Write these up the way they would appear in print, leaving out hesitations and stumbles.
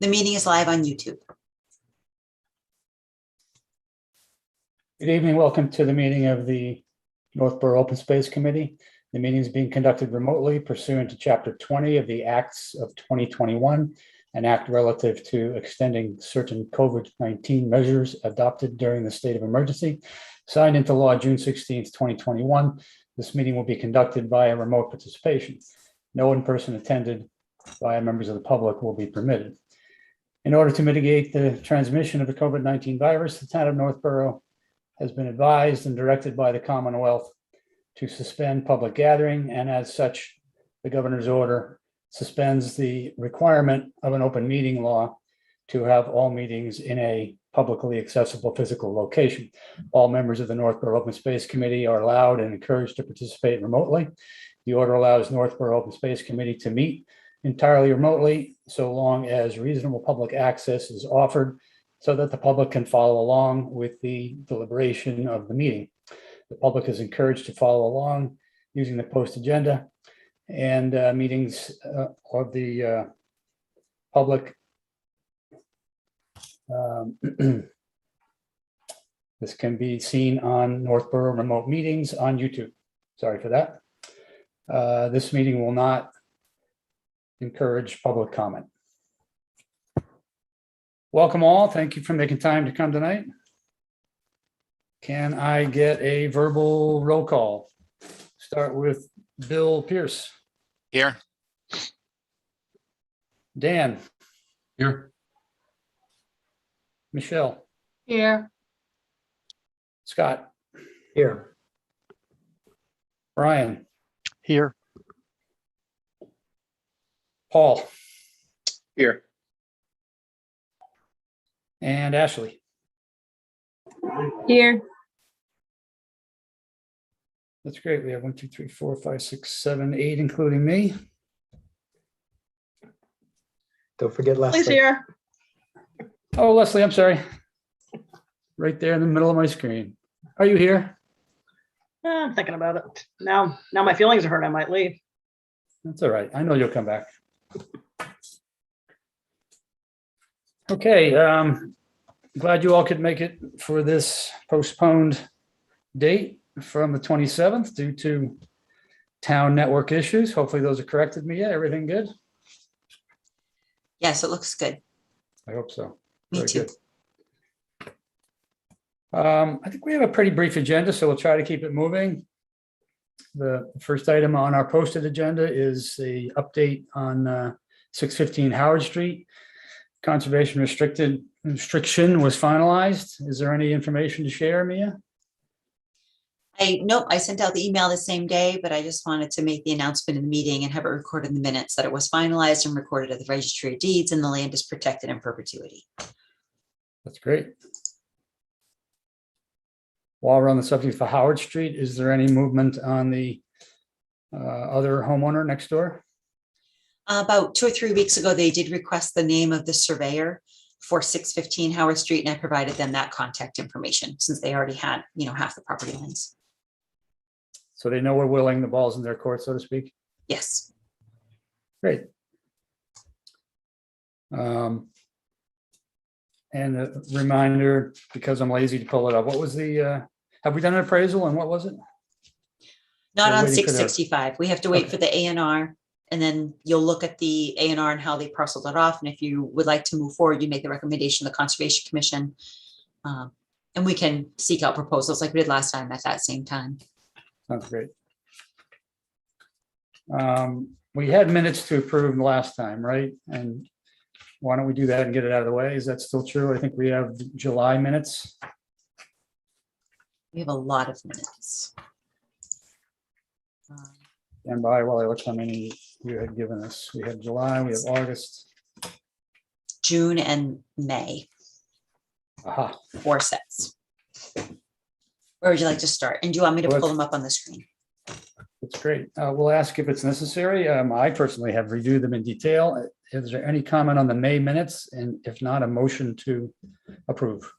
The meeting is live on YouTube. Good evening. Welcome to the meeting of the Northborough Open Space Committee. The meeting is being conducted remotely pursuant to Chapter 20 of the Acts of 2021, an act relative to extending certain COVID-19 measures adopted during the state of emergency, signed into law June 16th, 2021. This meeting will be conducted via remote participation. No in-person attended by members of the public will be permitted. In order to mitigate the transmission of the COVID-19 virus, the town of Northborough has been advised and directed by the Commonwealth to suspend public gathering, and as such, the governor's order suspends the requirement of an open meeting law to have all meetings in a publicly accessible physical location. All members of the Northborough Open Space Committee are allowed and encouraged to participate remotely. The order allows Northborough Open Space Committee to meet entirely remotely, so long as reasonable public access is offered so that the public can follow along with the deliberation of the meeting. The public is encouraged to follow along using the post agenda, and meetings of the public. This can be seen on Northborough Remote Meetings on YouTube. Sorry for that. This meeting will not encourage public comment. Welcome all. Thank you for making time to come tonight. Can I get a verbal roll call? Start with Bill Pierce. Here. Dan. Here. Michelle. Here. Scott. Here. Brian. Here. Paul. Here. And Ashley. Here. That's great. We have 1, 2, 3, 4, 5, 6, 7, 8, including me. Don't forget Please Leslie. here. Oh, Leslie, I'm sorry. Right there in the middle of my screen. Are you here? I'm thinking about it. Now my feelings are hurt. I might leave. That's all right. I know you'll come back. Okay, glad you all could make it for this postponed date from the 27th due to town network issues. Hopefully those are corrected, Mia. Everything good? Yes, it looks good. I hope so. Me Very too. good. I think we have a pretty brief agenda, so we'll try to keep it moving. The first item on our posted agenda is the update on 615 Howard Street. Conservation restriction was finalized. Is there any information to share, Mia? Nope, I sent out the email the same day, but I just wanted to make the announcement in the meeting and have it recorded in the minutes that it was finalized and recorded at the Registry of Deeds, and the land is protected in perpetuity. That's great. While we're on the subject for Howard Street, is there any movement on the other homeowner next door? About 2 or 3 weeks ago, they did request the name of the surveyor for 615 Howard Street, and I provided them that contact information since they already had, half the property lines. So they know we're willing, the ball's in their court, so to speak. Yes. Great. And a reminder, because I'm lazy to pull it up, what was the, have we done an appraisal and what was it? Not We're on waiting for the- 665. We have to wait Okay. for the A&R, and then you'll look at the A&R and how they parceled it off. And if you would like to move forward, you make the recommendation to the Conservation Commission. And we can seek out proposals like we did last time at that same time. Sounds great. We had minutes to approve last time, right? And why don't we do that and get it out of the way? Is that still true? I think we have July minutes. We have a lot of minutes. And by while I look how many you had given us. We had July, we have August. June and May, Aha, 4 sets. Where would you like to start? And do you want me to pull them up on the screen? that's great. We'll ask if it's necessary. I personally have reviewed them in detail. Is there any comment on the May minutes? And if not, a motion to approve?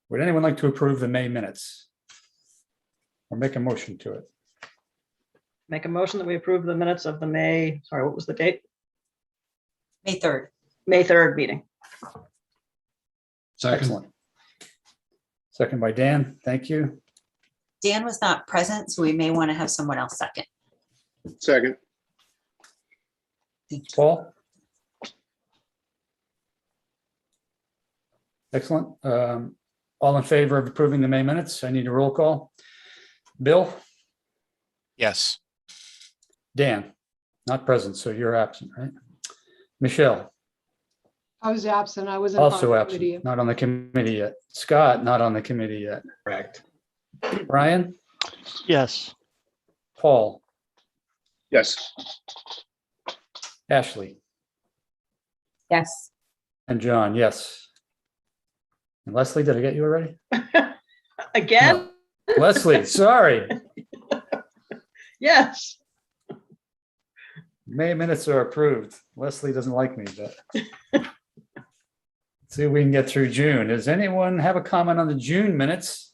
Would anyone like to approve the May minutes? or make a motion to it? Make a motion that we approve the minutes of the May, sorry, what was the date? May 3rd. May 3rd meeting. Second. Excellent. Second by Dan. Thank you. Dan was not present, so we may want to have someone else second. Second. Thank you. Paul? Excellent. All in favor of approving the May minutes? I need a roll call. Bill? Yes. Dan? Not present, so you're absent, right? Michelle? I was absent. I wasn't. Also part of the committee. absent, not on the committee yet. Scott? Not on the committee yet. Correct. Brian? Yes. Paul? Yes. Ashley? Yes. And John, yes. And Leslie, did I get you already? Again? Leslie, sorry. Yes. May minutes are approved. Leslie doesn't like me, but let's see if we can get through June. Does anyone have a comment on the June minutes?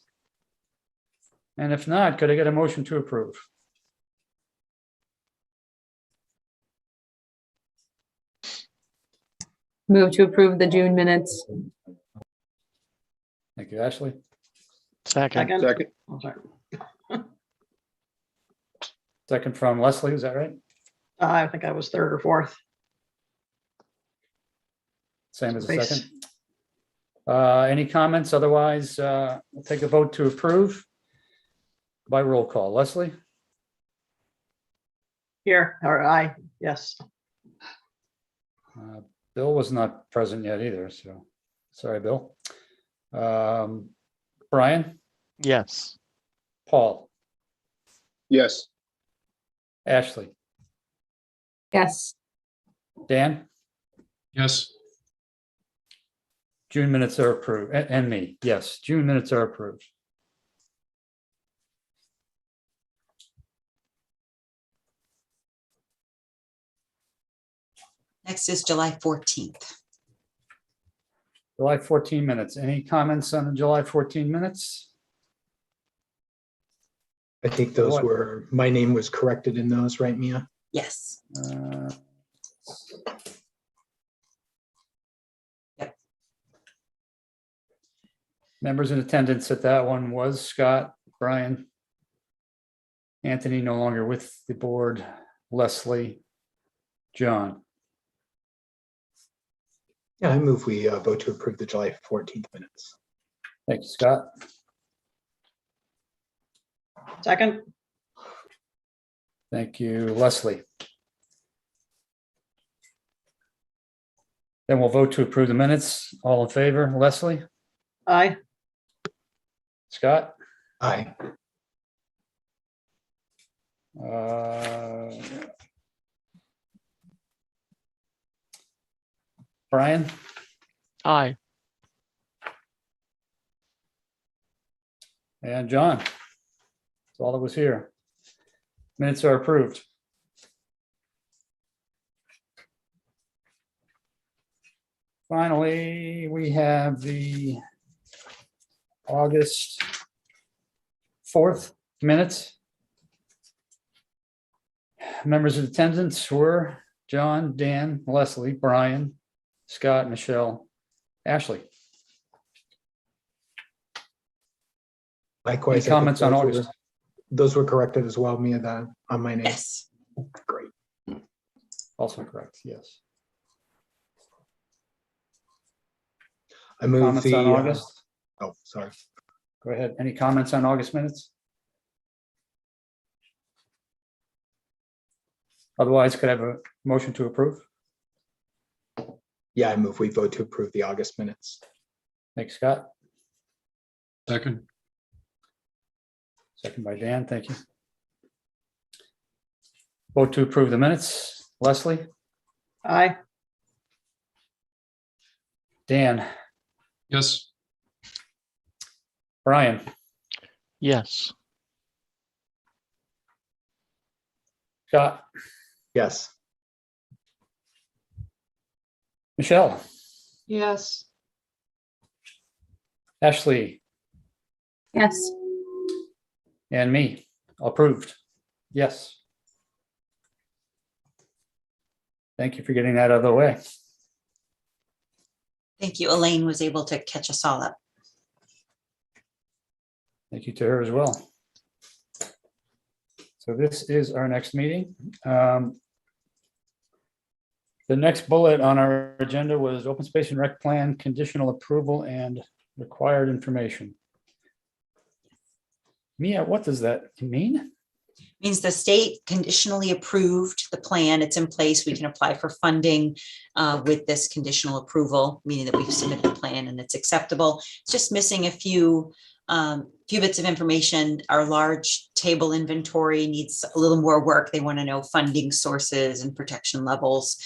And if not, could I get a motion to approve? Move to approve the June minutes. Thank you, Ashley. Second. Second. Second. Oh, sorry. Second from Leslie, is that right? I think I was 3rd or 4th. Same as a Space. second. Any comments? Otherwise, we'll take a vote to approve by roll call. Leslie? Here, or I, yes. Bill was not present yet either, so sorry, Bill. Brian? Yes. Paul? Yes. Ashley? Yes. Dan? Yes. June minutes are approved, and me, yes, June minutes are approved. Next is July 14th. July 14 minutes. Any comments on the July 14 minutes? I think those What? were, my name was corrected in those, right, Mia? Yes. Yep. Members in attendance at that one was Scott, Brian, Anthony, no longer with the board, Leslie, John. Yeah, I move we vote to approve the July 14th minutes. Thank you, Scott. Second. Thank you, Leslie. Then we'll vote to approve the minutes. All in favor, Leslie, Aye. Scott? Aye. Brian? Aye. And John? That's all that was here. Minutes are approved. Finally, we have the August 4th minutes. Members of attendance were John, Dan, Leslie, Brian, Scott, Michelle, Ashley. Likewise. Any I think comments on those August? were- Those were corrected as well, Mia, on my name. Yes. Great. Also correct, yes. I move Comments the, on August? oh, sorry. Go ahead. Any comments on August minutes? Otherwise, could I have a motion to approve? Yeah, I move we vote to approve the August minutes. Thanks, Scott. Second. Second by Dan. Thank you. Vote to approve the minutes. Leslie, Aye. Dan, Yes. Brian, Yes. Scott, Yes. Michelle, Yes. Ashley, Yes. And me, approved. Yes. Thank you for getting that out of the way. Thank you. Elaine was able to catch us all up. Thank you to her as well. So this is our next meeting. The next bullet on our agenda was open space and rec plan, conditional approval and required information. Mia, what does that mean? Means the state conditionally approved the plan. It's in place. We can apply for funding with this conditional approval, meaning that we've submitted the plan and it's acceptable. It's just missing a few bits of information. Our large table inventory needs a little more work. They want to know funding sources and protection levels.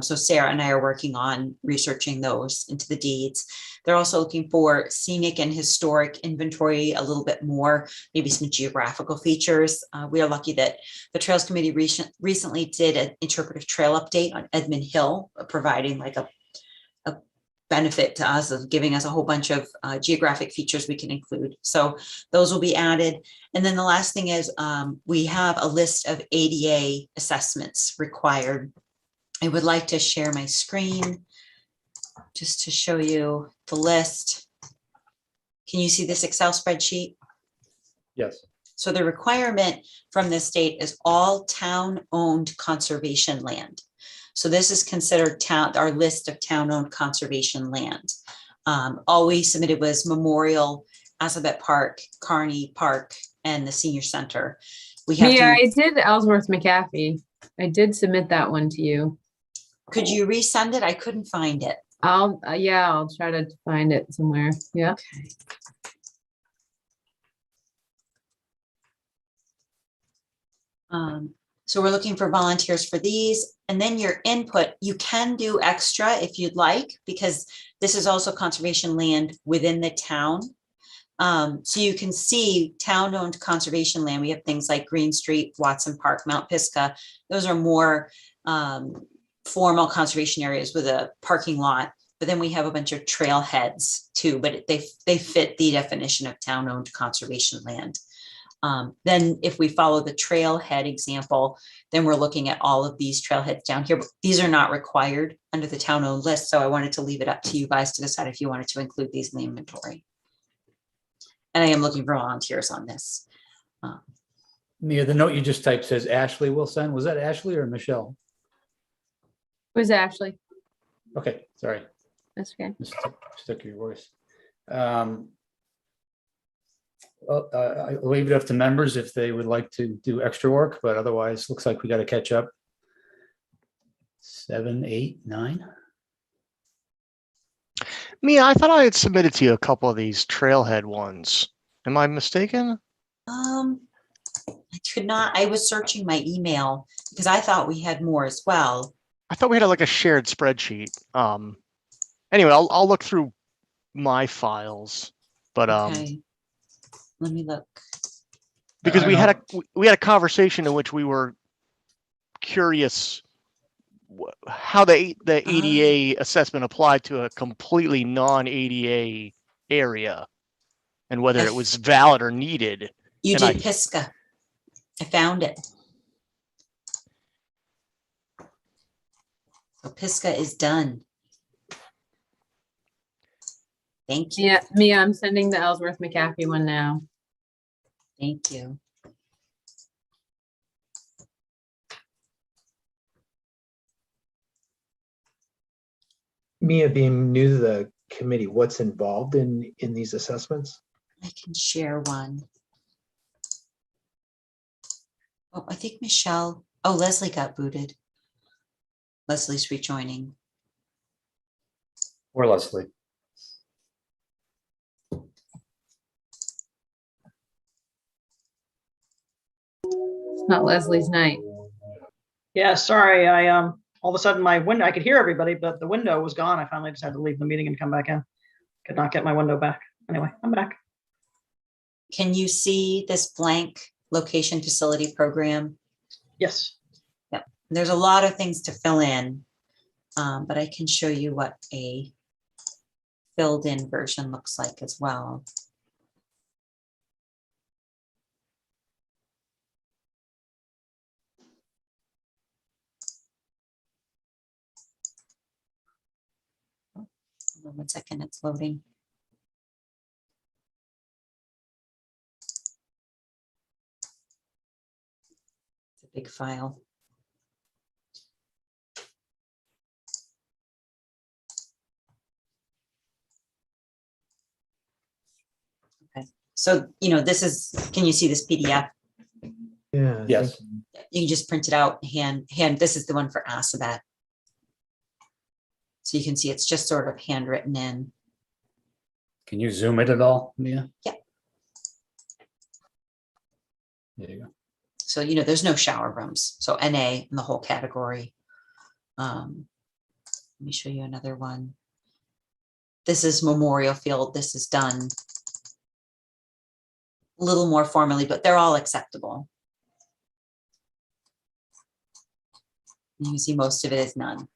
So Sarah and I are working on researching those into the deeds. They're also looking for scenic and historic inventory a little bit more, maybe some geographical features. We are lucky that the Trails Committee recently did an interpretive trail update on Edmund Hill, providing like a benefit to us of giving us a whole bunch of geographic features we can include. So those will be added. And then the last thing is we have a list of ADA assessments required. I would like to share my screen just to show you the list. Can you see this Excel spreadsheet? Yes. So the requirement from the state is all town-owned conservation land. So this is considered our list of town-owned conservation land. All we submitted was Memorial, Assabet Park, Kearney Park, and the Senior Center. We have Mia, to, I did Ellsworth McAfee. I did submit that one to you. could you resend it? I couldn't find it. I'll try to find it somewhere. Yeah. Okay. So we're looking for volunteers for these, and then your input, you can do extra if you'd like, because this is also conservation land within the town. So you can see town-owned conservation land. We have things like Green Street, Watson Park, Mount Pisgah. Those are more formal conservation areas with a parking lot. But then we have a bunch of trailheads too, but they fit the definition of town-owned conservation land. Then if we follow the trailhead example, then we're looking at all of these trailheads down here. But these are not required under the town-owned list. So I wanted to leave it up to you guys to decide if you wanted to include these in the inventory. And I am looking for volunteers on this. Mia, the note you just typed says Ashley will send. Was that Ashley or Michelle? It was Ashley. Okay, sorry. That's okay. Mistook your voice. Well, I'll leave it up to members if they would like to do extra work, but otherwise looks like we got to catch up. 7, 8, 9. Mia, I thought I had submitted to you a couple of these trailhead ones. Am I mistaken? I could not, I was searching my email because I thought we had more as well. I thought we had like a shared spreadsheet. Anyway, I'll look through my files, but Okay. Let me look. because we had a conversation in which we were curious how the ADA assessment applied to a completely non-ADA area and whether it was valid or needed. You And did Pisgah. I found it. So Pisgah is done. Thank you. Yeah, Mia, I'm sending the Ellsworth McAfee one now. Thank you. Mia, being new to the committee, what's involved in these assessments? I can share one. Oh, I think Michelle, oh, Leslie got booted. Leslie's rejoining. Or Leslie. It's not Leslie's night. Yeah, sorry. I all of a sudden my window, I could hear everybody, but the window was gone. I finally just had to leave the meeting and come back in. Could not get my window back. Anyway, I'm back. Can you see this blank location facility program? Yes. Yep. There's a lot of things to fill in, but I can show you what a filled in version looks like as well. Hold on 1 second, it's loading. It's a big file. Okay, so, this is, can you see this PDF? Yeah. I Yes. think- You can just print it out, hand, this is the one for Assabet. So you can see it's just sort of handwritten in. Can you zoom it at all, Mia? Yeah. There you go. So, there's no shower rooms. So NA in the whole category. Let me show you another one. This is Memorial Field. This is done a little more formally, but they're all acceptable. You can see most of it is none,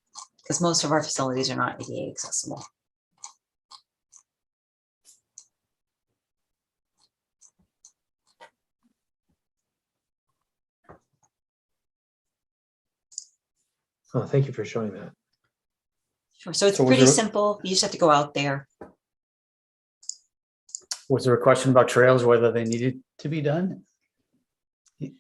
because most of our facilities are not ADA accessible. Oh, thank you for showing that. Sure. So it's So was pretty there- simple. You just have to go out there. Was there a question about trails, whether they needed to be done?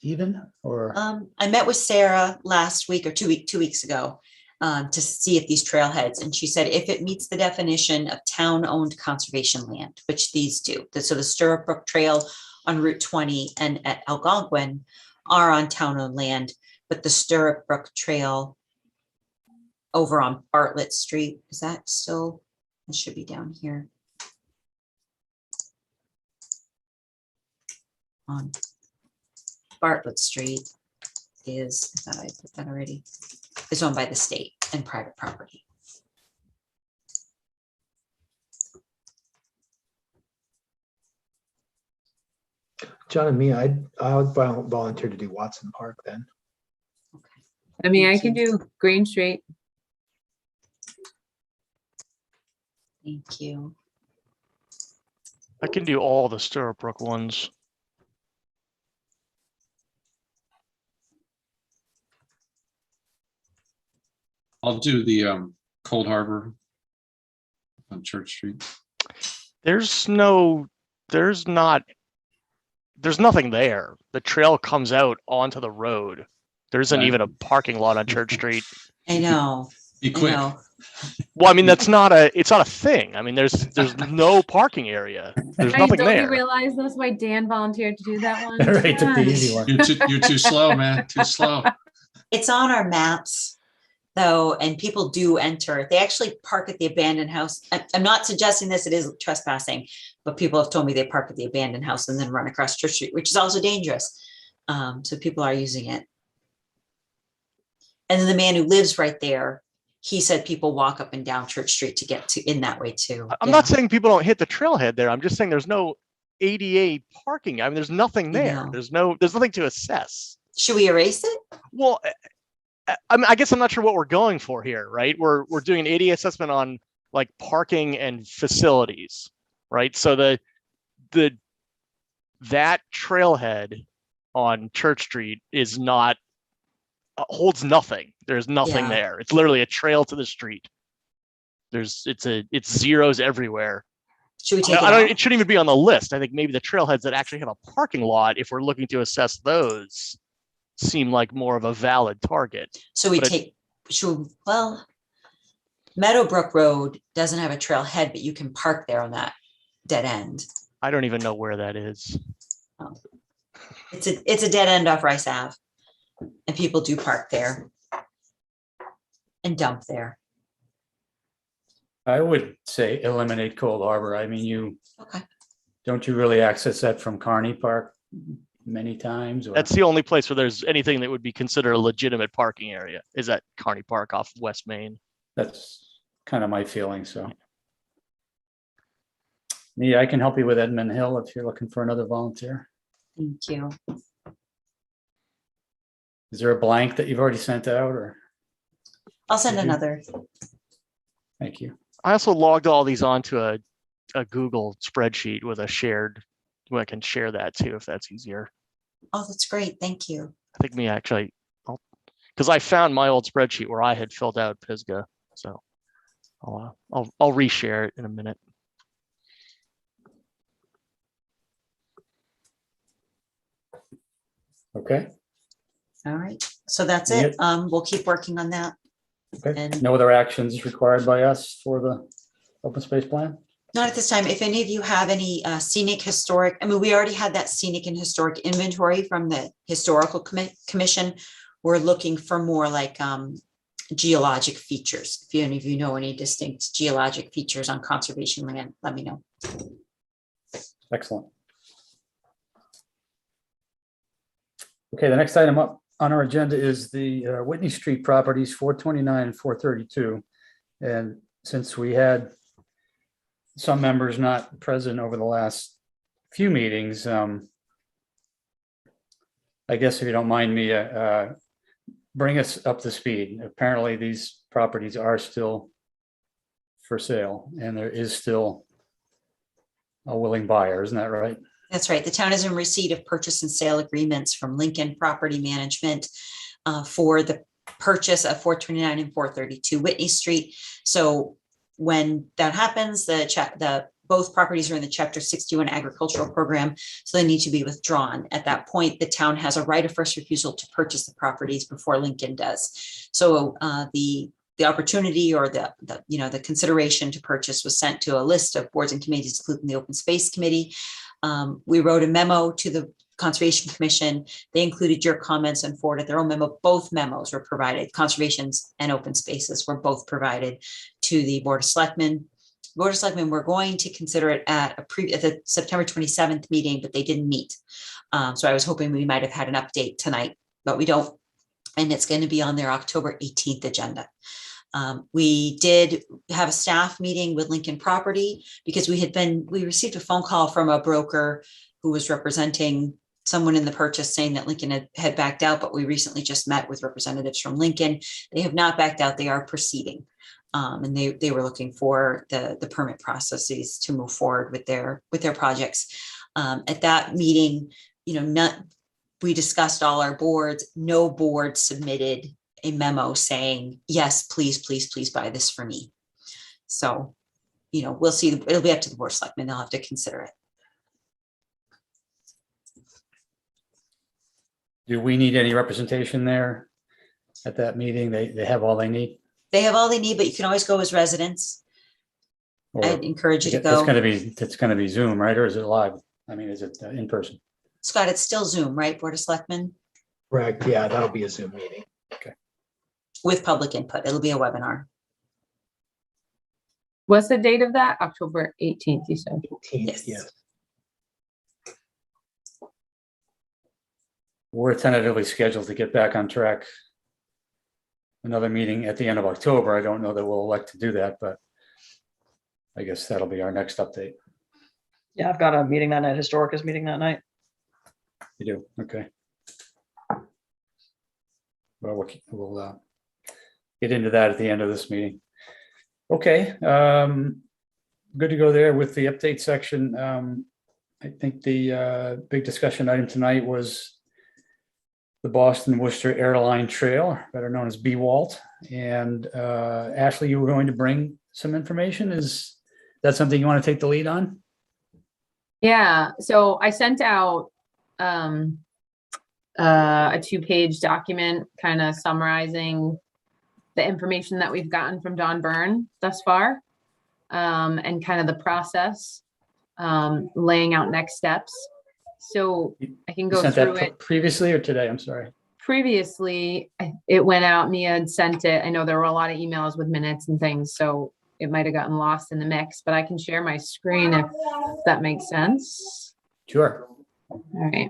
Even, or, I met with Sarah last week or 2 weeks ago to see if these trailheads, and she said if it meets the definition of town-owned conservation land, which these do. So the Stirrup Brook Trail on Route 20 and at Algonquin are on town-owned land, but the Stirrup Brook Trail over on Bartlett Street, is that still, it should be down here. On Bartlett Street is, I thought I put that already, is owned by the state and private property. John and me, I would volunteer to do Watson Park then. Okay. I mean, I Thank can you. do Green Street. Thank you. I can do all the Stirrup Brook ones. I'll do the Cold Harbor on Church Street. There's nothing there. The trail comes out onto the road. There isn't Right. even a parking lot on Church Street. I know, Be I quick. know. Well, I mean, it's not a thing. I mean, there's no parking area. There's nothing Don't you there. realize that's why Dan volunteered to do that one? right, took the easy one. You're too slow, man. Too slow. It's on our maps though, and people do enter. They actually park at the abandoned house. I'm not suggesting this, it is trespassing, but people have told me they park at the abandoned house and then run across Church Street, which is also dangerous. So people are using it. And then the man who lives right there, he said people walk up and down Church Street to get to in that way too. I'm Yeah. not saying people don't hit the trailhead there. I'm just saying there's no ADA parking. I mean, there's nothing there. know. There's nothing to assess. Should we erase it? Well, I guess I'm not sure what we're going for here, right? We're doing an ADA assessment on like parking and facilities, right? So that trailhead on Church Street is not holds nothing. There's nothing Yeah. there. It's literally a trail to the street. It's zeros everywhere. Should we take it I don't. off? It shouldn't even be on the list. I think maybe the trailheads that actually have a parking lot, if we're looking to assess those, seem like more of a valid target. So we but take, well, Meadowbrook Road doesn't have a trailhead, but you can park there on that dead end. I don't even know where that is. It's a dead end off Rice Ave. And people do park there and dump there. I would say eliminate Cold Harbor. I mean, Okay. don't you really access that from Kearney Park many times? Or? That's the only place where there's anything that would be considered a legitimate parking area is at Kearney Park off West Main. That's kind of my feeling, so. Me, I can help you with Edmund Hill if you're looking for another volunteer. Thank you. Is there a blank that you've already sent out, or? I'll send Mhm. another. Thank you. I also logged all these onto a Google spreadsheet with a shared, I can share that too, if that's easier. Oh, that's great. Thank you. I think me actually, because I found my old spreadsheet where I had filled out Pisgah. So I'll reshare it in a minute. Okay, All right, so that's Yeah. it. We'll keep working on that. okay. And- No other actions required by us for the open space plan? Not at this time. If any of you have any scenic, historic, I mean, we already had that scenic and historic inventory from the historical commission. We're looking for more like geologic features. If any of you know any distinct geologic features on conservation land, let me know. Excellent. Okay, the next item up on our agenda is the Whitney Street properties, 429 and 432. And since we had some members not present over the last few meetings, I guess if you don't mind me, bring us up to speed. Apparently, these properties are still for sale, and there is still a willing buyer, isn't that right? That's right. The town is in receipt of purchase and sale agreements from Lincoln Property Management for the purchase of 429 and 432 Whitney Street. So when that happens, both properties are in the Chapter 61 agricultural program, so they need to be withdrawn. At that point, the town has a right of first refusal to purchase the properties before Lincoln does. So the opportunity or the consideration to purchase was sent to a list of boards and committees, including the Open Space Committee. We wrote a memo to the Conservation Commission. They included your comments and forwarded their own memo. Both memos were provided. Conservation's and Open Spaces were both provided to the Board of Selectmen. Board of Selectmen were going to consider it at the September 27th meeting, but they didn't meet. So I was hoping we might have had an update tonight, but we don't. And it's going to be on their October 18th agenda. We did have a staff meeting with Lincoln Property because we received a phone call from a broker who was representing someone in the purchase saying that Lincoln had backed out, but we recently just met with representatives from Lincoln. They have not backed out. They are proceeding. And they were looking for the permit processes to move forward with their projects. At that meeting, we discussed all our boards. No board submitted a memo saying, yes, please buy this for me. So, we'll see. It'll be up to the Board of Selectmen. They'll have to consider it. Do we need any representation there at that meeting? They have all they need? They have all they need, but you can always go as residents. Or I'd encourage you to it's go. going to be Zoom, right? Or is it live? I mean, is it in person? Scott, it's still Zoom, right? Board of Selectmen Correct. Yeah, that'll be a Zoom meeting. with public input. It'll be a webinar. What's the date of that? October 18th, you said. 18th, Yes. yes. We're tentatively scheduled to get back on track. Another meeting at the end of October. I don't know that we'll elect to do that, but I guess that'll be our next update. Yeah, I've got a meeting that night. Historic is meeting that night. You do? Okay. Well, we'll get into that at the end of this meeting. Okay. Good to go there with the update section. I think the big discussion item tonight was the Boston Worcester Airline Trail, better known as BWALT. And Ashley, you were going to bring some information. Is that something you want to take the lead on? Yeah, so I sent out a 2-page document kind of summarizing the information that we've gotten from Don Byrne thus far, and kind of the process, laying out next steps. So I can You go sent through that it. previously or today? I'm sorry. Previously, it went out, Mia had sent it. I know there were a lot of emails with minutes and things, so it might have gotten lost in the mix, but I can share my screen if that makes sense. Sure. All right.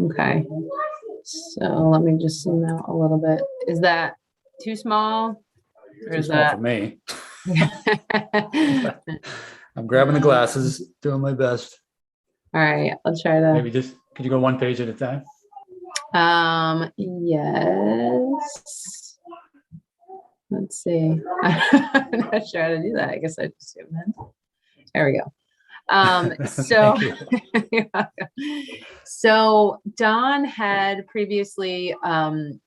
Okay. So let me just zoom out a little bit. Is that too small? Or Too is small for that? me. I'm grabbing the glasses, doing my best. All right, I'll try to. Maybe just, could you go one page at a time? Yes. Let's see. I'm not sure how to do that. I guess I just zoom in. There we go. So, so Don had previously kind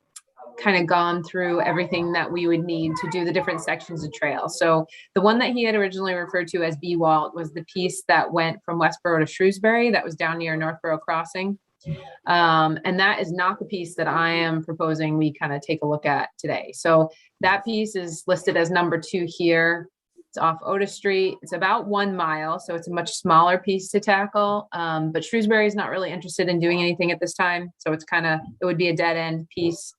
kind of gone through everything that we would need to do the different sections of trail. So the one that he had originally referred to as B-Walt was the piece that went from Westboro to Shrewsbury, that was down near Northborough Crossing. And that is not the piece that I am proposing we kind of take a look at today. So that piece is listed as number 2 here. It's off Otis Street. It's about 1 mile, so it's a much smaller piece to tackle. But Shrewsbury is not really interested in doing anything at this time, so it's it would be a dead end piece,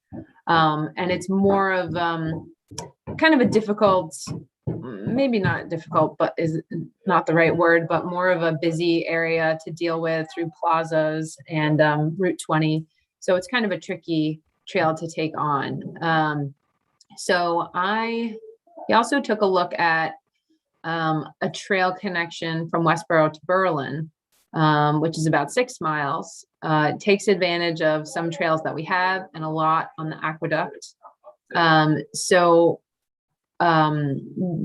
and it's more of kind of a difficult, maybe not difficult, but is not the right word, but more of a busy area to deal with through plazas and Route 20. So it's kind of a tricky trail to take on. He also took a look at a trail connection from Westboro to Berlin, which is about 6 miles. It takes advantage of some trails that we have and a lot on the aqueduct.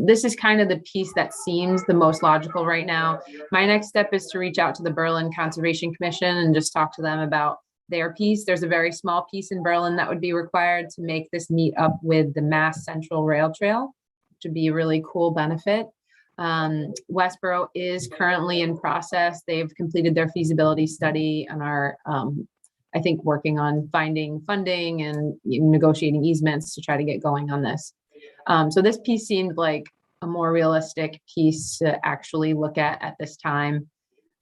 This is kind of the piece that seems the most logical right now. My next step is to reach out to the Berlin Conservation Commission and just talk to them about their piece. There's a very small piece in Berlin that would be required to make this meet up with the Mass Central Rail Trail, which would be a really cool benefit. Westboro is currently in process. They've completed their feasibility study and are, I think, working on finding funding and negotiating easements to try to get going on this. So this piece seemed like a more realistic piece to actually look at this time.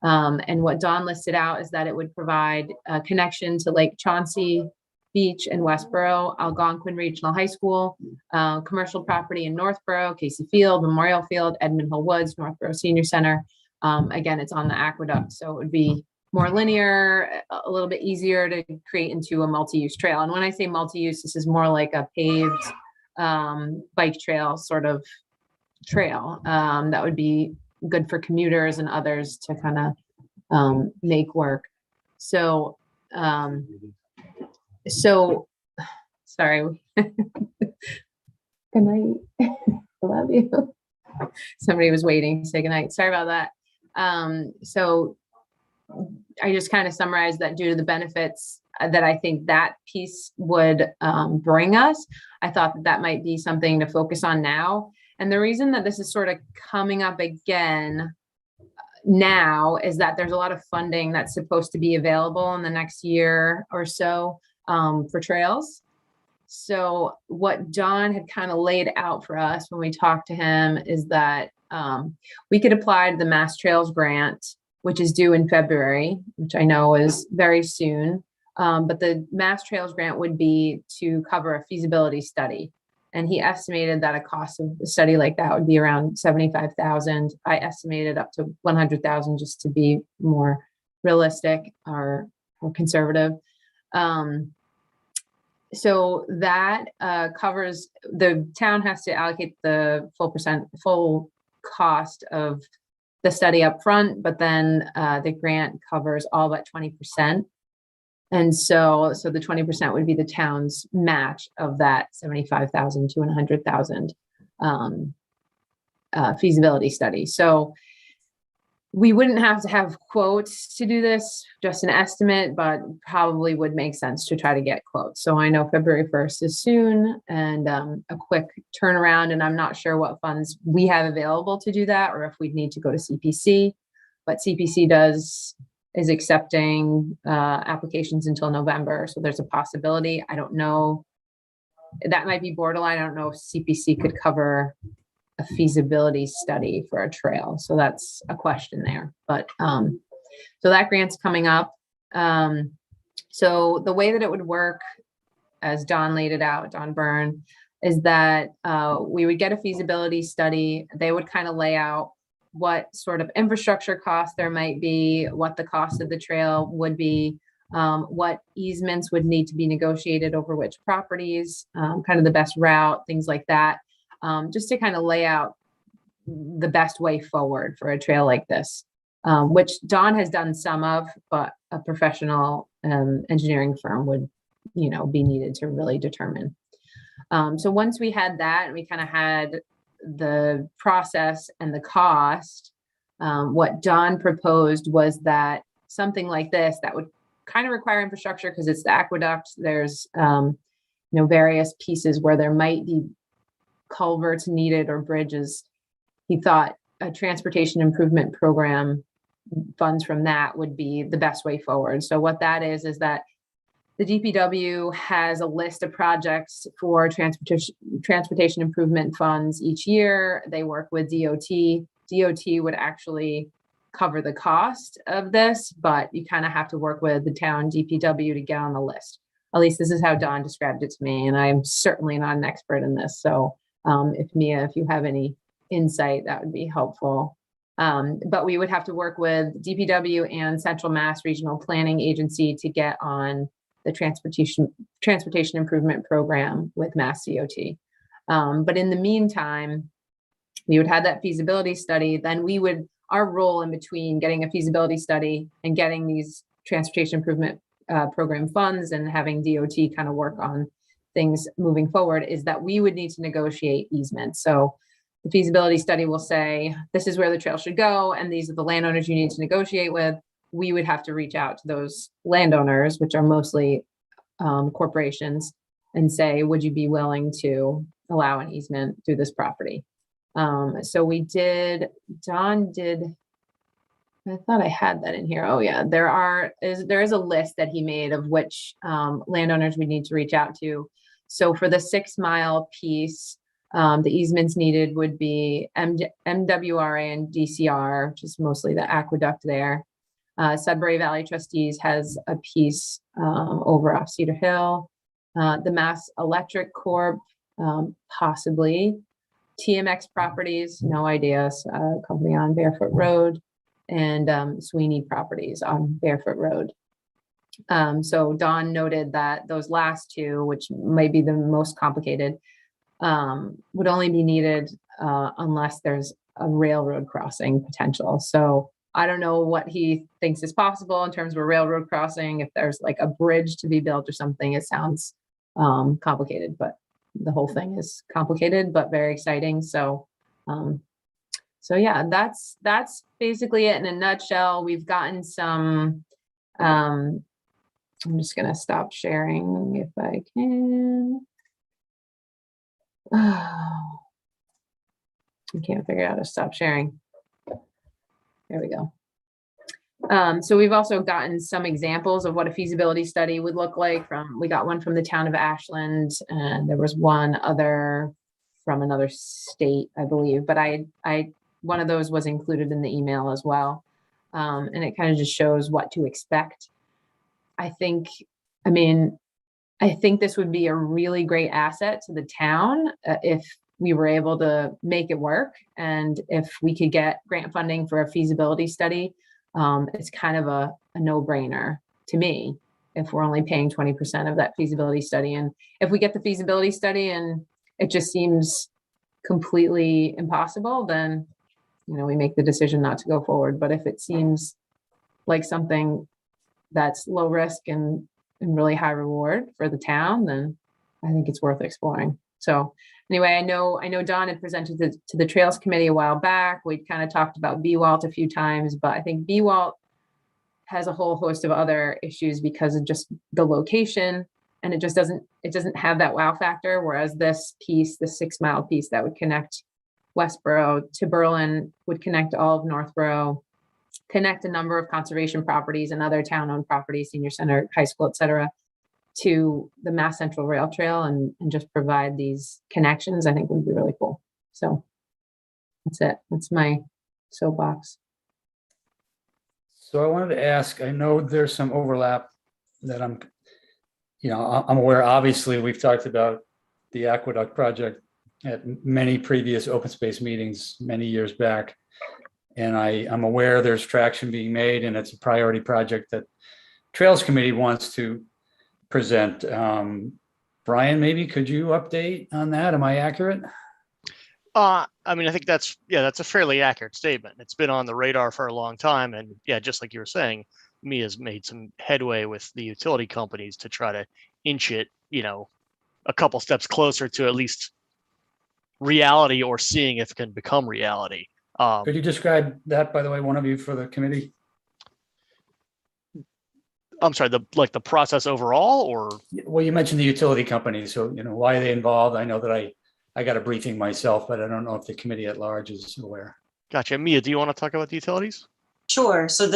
And what Don listed out is that it would provide a connection to Lake Chauncey Beach in Westboro, Algonquin Regional High School, commercial property in Northborough, Casey Field, Memorial Field, Edmund Hill Woods, Northborough Senior Center. Again, it's on the aqueduct, so it would be more linear, a little bit easier to create into a multi-use trail. And when I say multi-use, this is more like a paved bike trail sort of trail that would be good for commuters and others to kind of make work. So sorry. Good night. I love you. Somebody was waiting to say good night. Sorry about that. So I just kind of summarized that due to the benefits that I think that piece would bring us, I thought that might be something to focus on now. And the reason that this is sort of coming up again now is that there's a lot of funding that's supposed to be available in the next year or so for trails. So what Don had kind of laid out for us when we talked to him is that we could apply to the Mass Trails grant, which is due in February, which I know is very soon. But the Mass Trails grant would be to cover a feasibility study. And he estimated that a cost of a study like that would be around $75,000. I estimated up to $100,000 just to be more realistic or conservative. So that covers, the town has to allocate the full cost of the study up front, but then the grant covers all but 20%. And so the 20% would be the town's match of that $75,000 to $100,000 feasibility study. So we wouldn't have to have quotes to do this, just an estimate, but probably would make sense to try to get quotes. So I know February 1st is soon and a quick turnaround, and I'm not sure what funds we have available to do that or if we'd need to go to CPC, but CPC is accepting applications until November. So there's a possibility. I don't know. That might be borderline. I don't know if CPC could cover a feasibility study for a trail. So that's a question there. But so that grant's coming up. So the way that it would work, as Don laid it out, Don Byrne, is that we would get a feasibility study. They would kind of lay out what sort of infrastructure costs there might be, what the cost of the trail would be, what easements would need to be negotiated over which properties, kind of the best route, things like that, just to kind of lay out the best way forward for a trail like this, which Don has done some of, but a professional engineering firm would, be needed to really determine. So once we had that, and we kind of had the process and the cost, what Don proposed was that something like this that would kind of require infrastructure because it's the aqueduct. There's various pieces where there might be culverts needed or bridges. He thought a transportation improvement program funds from that would be the best way forward. So what that is that the DPW has a list of projects for transportation improvement funds each year. They work with DOT. DOT would actually cover the cost of this, but you kind of have to work with the town DPW to get on the list. At least this is how Don described it to me, and I'm certainly not an expert in this. So if you have any insight, that would be helpful. But we would have to work with DPW and Central Mass Regional Planning Agency to get on the transportation improvement program with Mass DOT. But in the meantime, we would have that feasibility study. Then our role in between getting a feasibility study and getting these transportation improvement program funds and having DOT kind of work on things moving forward is that we would need to negotiate easements. So the feasibility study will say, this is where the trail should go, and these are the landowners you need to negotiate with. We would have to reach out to those landowners, which are mostly corporations, and say, would you be willing to allow an easement through this property? So Don did, I thought I had that in here. Oh yeah, there is a list that he made of which landowners we need to reach out to. So for the 6 mile piece, the easements needed would be MWRA and DCR, which is mostly the aqueduct there. Sudbury Valley Trustees has a piece over off Cedar Hill. The Mass Electric Corp, possibly. TMX Properties, no ideas, company on Barefoot Road, and Sweeney Properties on Barefoot Road. So Don noted that those last two, which may be the most complicated, would only be needed unless there's a railroad crossing potential. So I don't know what he thinks is possible in terms of a railroad crossing. If there's like a bridge to be built or something, it sounds complicated, but the whole thing is complicated, but very exciting. So, yeah, that's basically it in a nutshell. We've gotten some, I'm just going to stop sharing if I can. Oh, I can't figure out how to stop sharing. There we go. So we've also gotten some examples of what a feasibility study would look like we got one from the town of Ashland, and there was one other from another state, I believe, but one of those was included in the email as well. And it kind of just shows what to expect. I think this would be a really great asset to the town if we were able to make it work. And if we could get grant funding for a feasibility study, it's kind of a no-brainer to me if we're only paying 20% of that feasibility study. And if we get the feasibility study and it just seems completely impossible, then we make the decision not to go forward. But if it seems like something that's low risk and really high reward for the town, then I think it's worth exploring. So anyway, I know Don had presented to the Trails Committee a while back. We kind of talked about BWALT a few times, but I think BWALT has a whole host of other issues because of just the location, and it doesn't have that wow factor. Whereas this piece, the 6 mile piece that would connect Westboro to Berlin, would connect all of Northborough, connect a number of conservation properties and other town-owned properties, senior center, high school, et cetera, to the Mass Central Rail Trail and just provide these connections, I think would be really cool. So that's it. That's my soapbox. So I wanted to ask, I know there's some overlap that I'm aware. Obviously, we've talked about the aqueduct project at many previous open space meetings many years back. And I'm aware there's traction being made, and it's a priority project that Trails Committee wants to present. Brian, maybe could you update on that? Am I accurate? I think that's a fairly accurate statement. It's been on the radar for a long time. And yeah, just like you were saying, Mia's made some headway with the utility companies to try to inch it, a couple steps closer to at least reality, or seeing if it can become reality. Could you describe that, by the way, one of you for the committee? I'm sorry, the process overall, or? Well, you mentioned the utility company, so, why are they involved? I know that I got a briefing myself, but I don't know if the committee at large is aware. Gotcha. Mia, do you want to talk about the utilities? Sure. So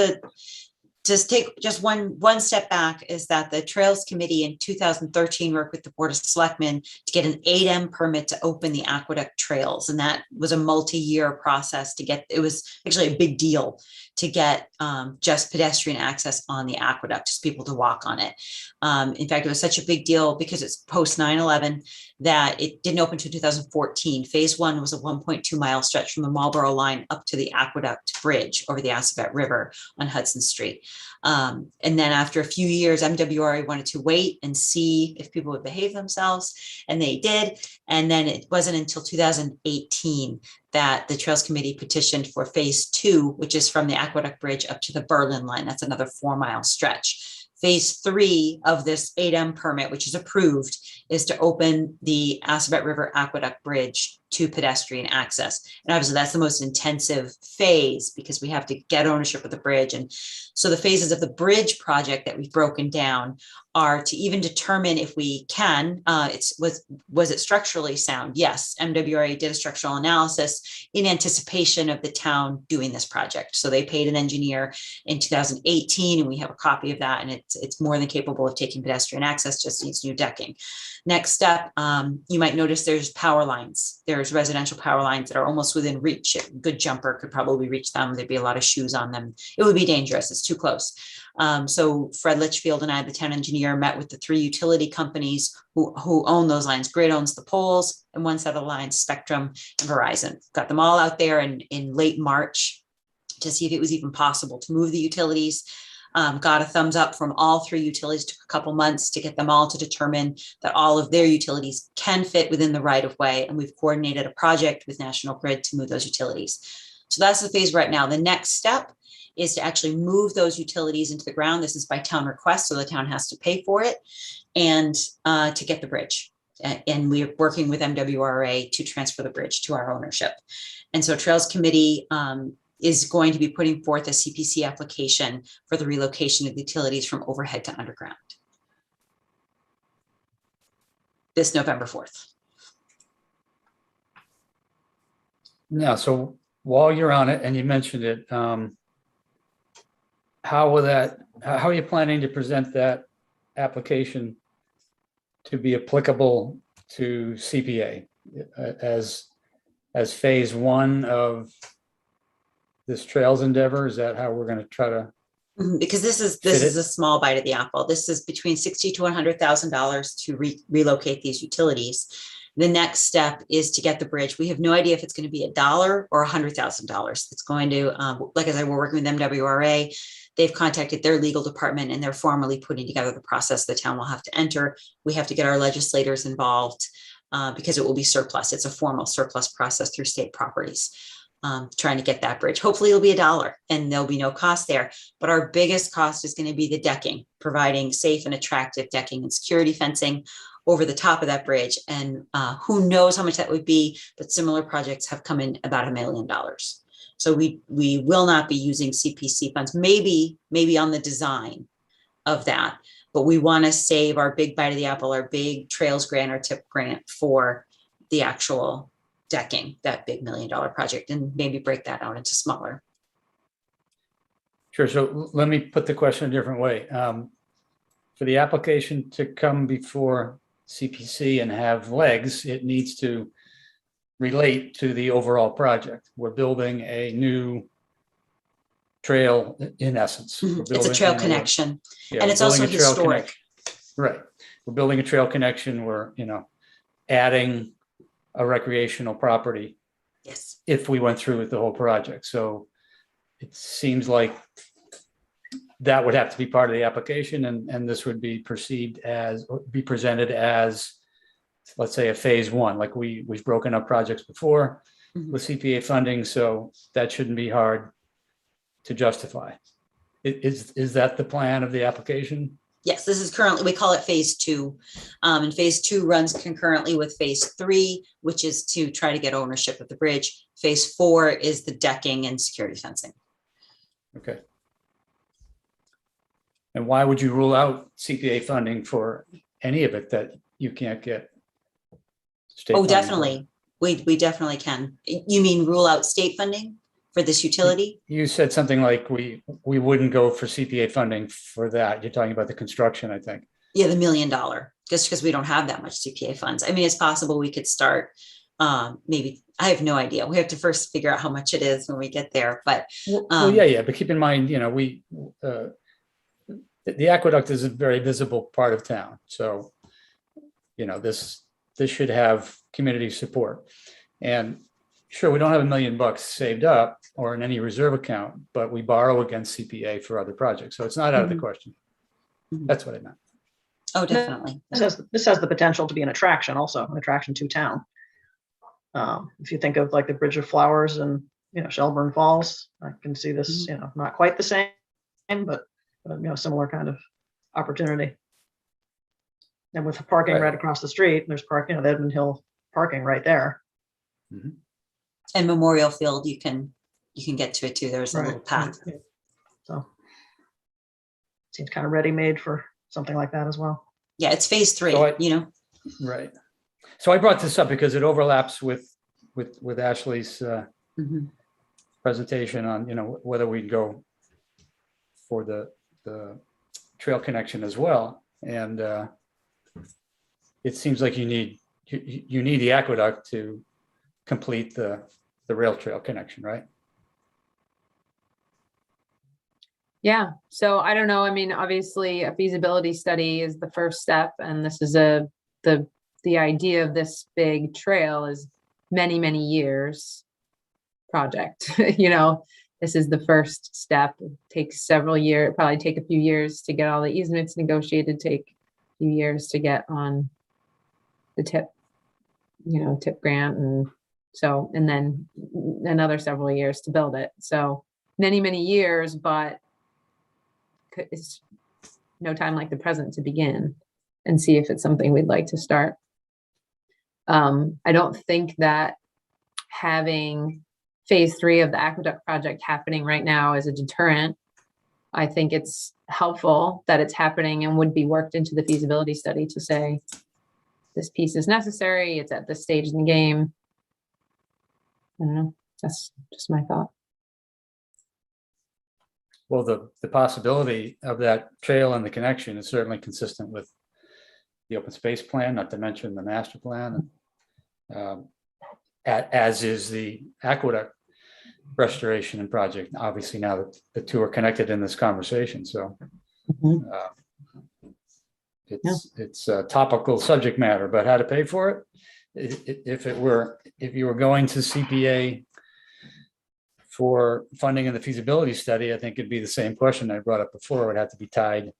just take just one step back is that the Trails Committee in 2013 worked with the Board of Selectmen to get an 8M permit to open the aqueduct trails. And that was a multi-year process to get, it was actually a big deal to get just pedestrian access on the aqueduct, just people to walk on it. In fact, it was such a big deal because it's post 9/11 that it didn't open until 2014. Phase 1 was a 1.2 mile stretch from the Marlboro line up to the aqueduct bridge over the Assabet River on Hudson Street. And then after a few years, MWRA wanted to wait and see if people would behave themselves, and they did. And then it wasn't until 2018 that the Trails Committee petitioned for phase 2, which is from the aqueduct bridge up to the Berlin line. That's another 4-mile stretch. Phase 3 of this 8M permit, which is approved, is to open the Assabet River Aqueduct Bridge to pedestrian access. And obviously that's the most intensive phase because we have to get ownership of the bridge. And so the phases of the bridge project that we've broken down are to even determine if we can, was it structurally sound? Yes, MWRA did a structural analysis in anticipation of the town doing this project. So they paid an engineer in 2018, and we have a copy of that, and it's more than capable of taking pedestrian access, just needs new decking. Next step, you might notice there's power lines. There's residential power lines that are almost within reach. A good jumper could probably reach them. There'd be a lot of shoes on them. It would be dangerous. It's too close. So Fred Litchfield and I, the town engineer, met with the 3 utility companies who own those lines. Grid owns the poles, and one set of lines, Spectrum and Verizon. Got them all out there in late March to see if it was even possible to move the utilities. Got a thumbs up from all 3 utilities. Took a couple months to get them all to determine that all of their utilities can fit within the right of way. And we've coordinated a project with National Grid to move those utilities. So that's the phase right now. The next step is to actually move those utilities into the ground. This is by town request, so the town has to pay for it, and to get the bridge. And we're working with MWRA to transfer the bridge to our ownership. And so Trails Committee is going to be putting forth a CPC application for the relocation of utilities from overhead to underground this November 4th. Now, so while you're on it, and you mentioned it, how are you planning to present that application to be applicable to CPA as phase 1 of this trails endeavor? Is that how we're going to try to? Because this is a small bite of the apple. This is between $60,000 to $100,000 to relocate these utilities. The next step is to get the bridge. We have no idea if it's going to be $1 or $100,000. It's going to, like I said, we're working with MWRA. They've contacted their legal department, and they're formally putting together the process the town will have to enter. We have to get our legislators involved because it will be surplus. It's a formal surplus process through state properties. Trying to get that bridge. Hopefully it'll be $1 and there'll be no cost there. But our biggest cost is going to be the decking, providing safe and attractive decking and security fencing over the top of that bridge. And who knows how much that would be, but similar projects have come in about $1 million. So we will not be using CPC funds, maybe on the design of that, but we want to save our big bite of the apple, our big trails grant or tip grant for the actual decking, that big $1 million project, and maybe break that out into smaller. Sure. So let me put the question a different way. For the application to come before CPC and have legs, it needs to relate to the overall project. We're building a new trail in essence. It's a trail connection. Yeah, And it's also historic. Right. We're building a trail connection. We're, adding a recreational property. Yes. If we went through with the whole project. So it seems like that would have to be part of the application, and this would be presented as, let's say, a phase 1. Like we've broken up projects before with CPA funding, so that shouldn't be hard to justify. Is that the plan of the application? Yes, this is currently, we call it phase 2. And phase 2 runs concurrently with phase 3, which is to try to get ownership of the bridge. Phase 4 is the decking and security fencing. Okay. And why would you rule out CPA funding for any of it that you can't get? state Oh, funding for? definitely. We definitely can. You mean rule out state funding for this utility? You said something like we wouldn't go for CPA funding for that. You're talking about the construction, I think. Yeah, the $1 million, just because we don't have that much CPA funds. I mean, it's possible we could start, maybe, I have no idea. We have to first figure out how much it is when we get there, but Well, yeah, but keep in mind, the aqueduct is a very visible part of town. So, this should have community support. And sure, we don't have $1 million saved up or in any reserve account, but we borrow against CPA for other projects. So it's not out of the question. Mhm. That's what I meant. oh, definitely. This has the potential to be an attraction also, an attraction to town. If you think of like the Bridge of Flowers and, Shelburne Falls, I can see this, not quite the same, but similar kind of opportunity. And with parking Right. right across the street, there's the Edmund Hill parking right there. And Memorial Field, you can get to it too. There's a little path. Yeah. So seems kind of ready-made for something like that as well. Yeah, it's phase 3, So Right. So I brought this up because it overlaps with Ashley's Mhm. presentation on, whether we'd go for the trail connection as well. And it seems like you need the aqueduct to complete the rail trail connection, right? Yeah, so I don't know. I mean, obviously a feasibility study is the first step, and this is the idea of this big trail is many, many years project. This is the first step. It takes several years, probably take a few years to get all the easements negotiated, take a few years to get on the tip grant, and then another several years to build it. So many, many years, but it's no time like the present to begin and see if it's something we'd like to start. I don't think that having phase 3 of the aqueduct project happening right now is a deterrent. I think it's helpful that it's happening and would be worked into the feasibility study to say this piece is necessary. It's at this stage in the game. I don't know. That's just my thought. Well, the possibility of that trail and the connection is certainly consistent with the open space plan, not to mention the master plan, as is the aqueduct restoration and project. Obviously, now that the two are connected in this conversation, so it's a topical subject matter. But how to pay for it? If you were going to CPA for funding in the feasibility study, I think it'd be the same question I brought up before. It would have to be tied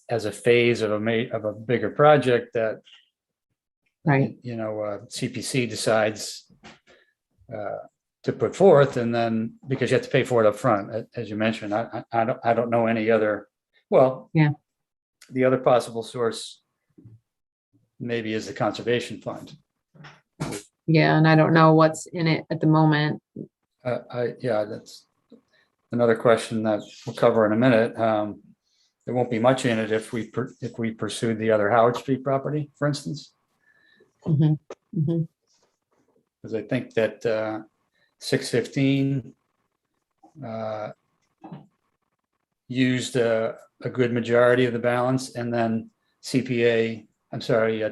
as a phase of a bigger project that, right, CPC decides to put forth, and then because you have to pay for it up front, as you mentioned. I don't know any other. Well, yeah, the other possible source maybe is the conservation fund. yeah, and I don't know what's in it at the moment. That's another question that we'll cover in a minute. There won't be much in it if we pursued the other Howard Street property, for instance, because I think that 615 used a good majority of the balance, and then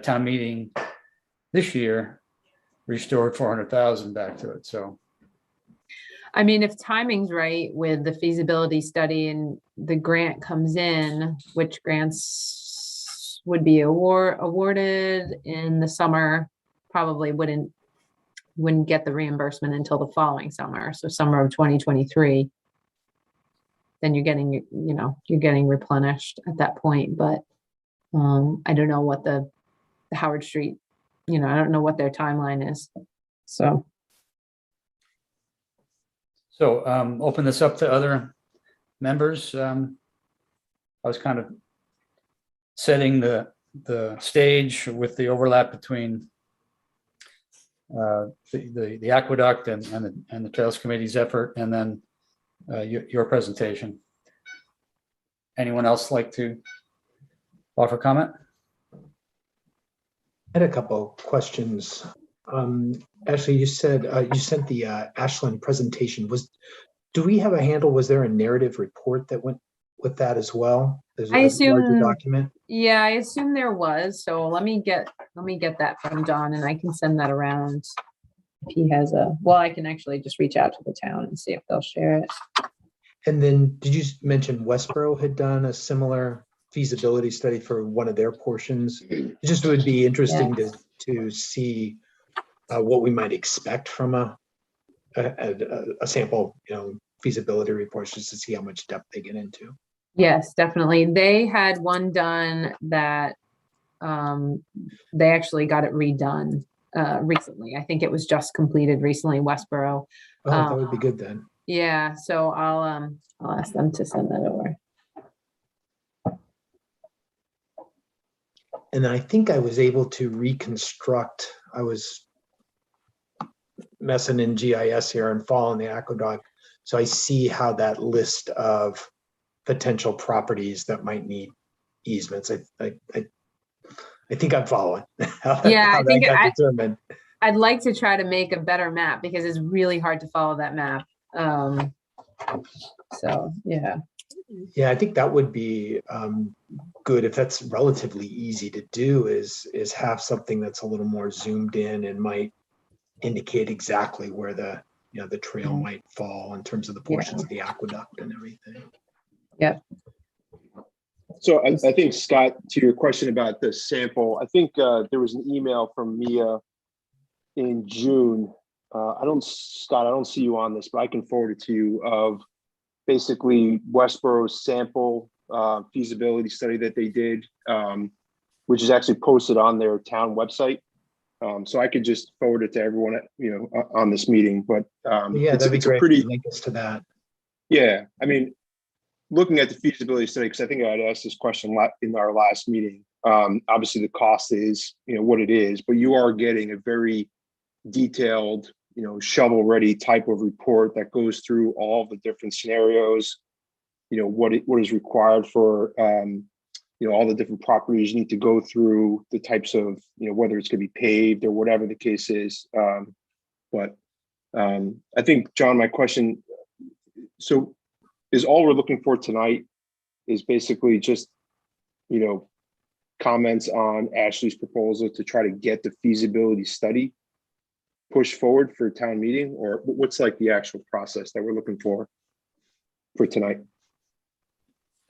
town meeting this year restored 400,000 back to it. So. I mean, if timing's right with the feasibility study and the grant comes in, which grants would be awarded in the summer, probably wouldn't get the reimbursement until the following summer. So summer of 2023, then you're getting replenished at that point. But I don't know what the Howard Street, I don't know what their timeline is. So open this up to other members. I was kind of setting the stage with the overlap between the aqueduct and the Trails Committee's effort, and then your presentation. Anyone else like to offer comment? I had a couple questions. Ashley, you said you sent the Ashland presentation. Do we have a handle? Was there a narrative report that went with that as well? As I a larger assume- document? Yeah, I assume there was, so let me get that from Don and I can send that around. If he has well, I can actually just reach out to the town and see if they'll share it. And then did you mention Westboro had done a similar feasibility study for one of their portions? It just would be interesting to see what we might expect from a sample, feasibility reports, just to see how much depth they get into. Yes, definitely. They had one done that they actually got it redone recently. I think it was just completed recently in Westboro. Oh, that would be good then. Yeah, so I'll ask them to send that over. And then I think I was able to reconstruct, I was messing in GIS here and following the aqueduct. So I see how that list of potential properties that might need easements. I think I'm following how Yeah, that got determined. I'd like to try to make a better map because it's really hard to follow that map. So yeah. Yeah, I think that would be good if that's relatively easy to do, is have something that's a little more zoomed in and might indicate exactly where the trail might fall in terms of the portions of the aqueduct and everything. Yep. So I think, Scott, to your question about the sample, I think there was an email from Mia in June. Scott, I don't see you on this, but I can forward it to you, of basically Westboro's sample feasibility study that they did, which is actually posted on their town website. So I could just forward it to everyone, on this meeting. But Yeah, that'd be great. a pretty, link us to that. Yeah, I mean, looking at the feasibility study, because I think I had asked this question in our last meeting. Obviously, the cost is what it is, but you are getting a very detailed, shovel-ready type of report that goes through all the different scenarios. What is required for all the different properties you need to go through, the types of whether it's going to be paved or whatever the case is. But I think, John, my question. So, is all we're looking for tonight is basically just, comments on Ashley's proposal to try to get the feasibility study pushed forward for town meeting, or what's like the actual process that we're looking for tonight?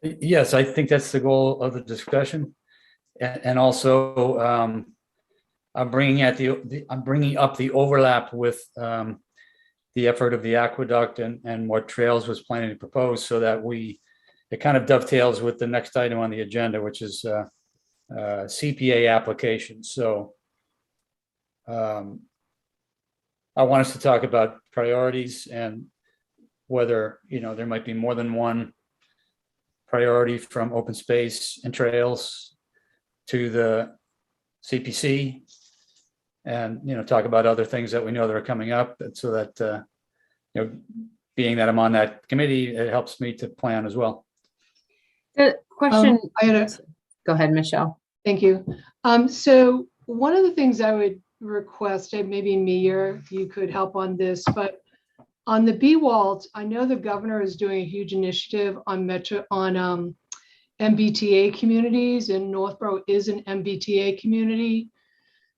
Yes, I think that's the goal of the discussion. And also, I'm bringing up the overlap with the effort of the aqueduct and what Trails was planning to propose, so that it kind of dovetails with the next item on the agenda, which is CPA application. So I want us to talk about priorities and whether there might be more than one priority, from open space and trails to the CPC, and talk about other things that we know that are coming up, and so that being that I'm on that committee, it helps me to plan as well. The question. Go ahead, Michelle. Thank you. So one of the things I would request, and maybe Mia, you could help on this, but on the BWALT, I know the governor is doing a huge initiative on MBTA communities, and Northborough is an MBTA community.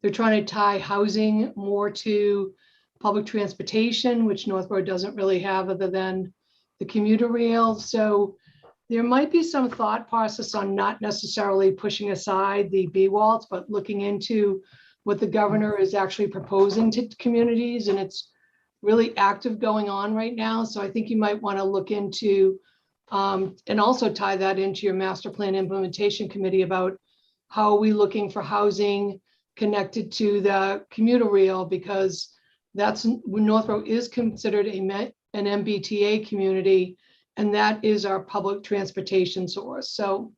They're trying to tie housing more to public transportation, which Northborough doesn't really have other than the commuter rail. So there might be some thought process on not necessarily pushing aside the BWALT, but looking into what the governor is actually proposing to communities, and it's really active going on right now. So I think you might want to look into and also tie that into your master plan implementation committee about how are we looking for housing connected to the commuter rail, because Northborough is considered an MBTA community, and that is our public transportation source. So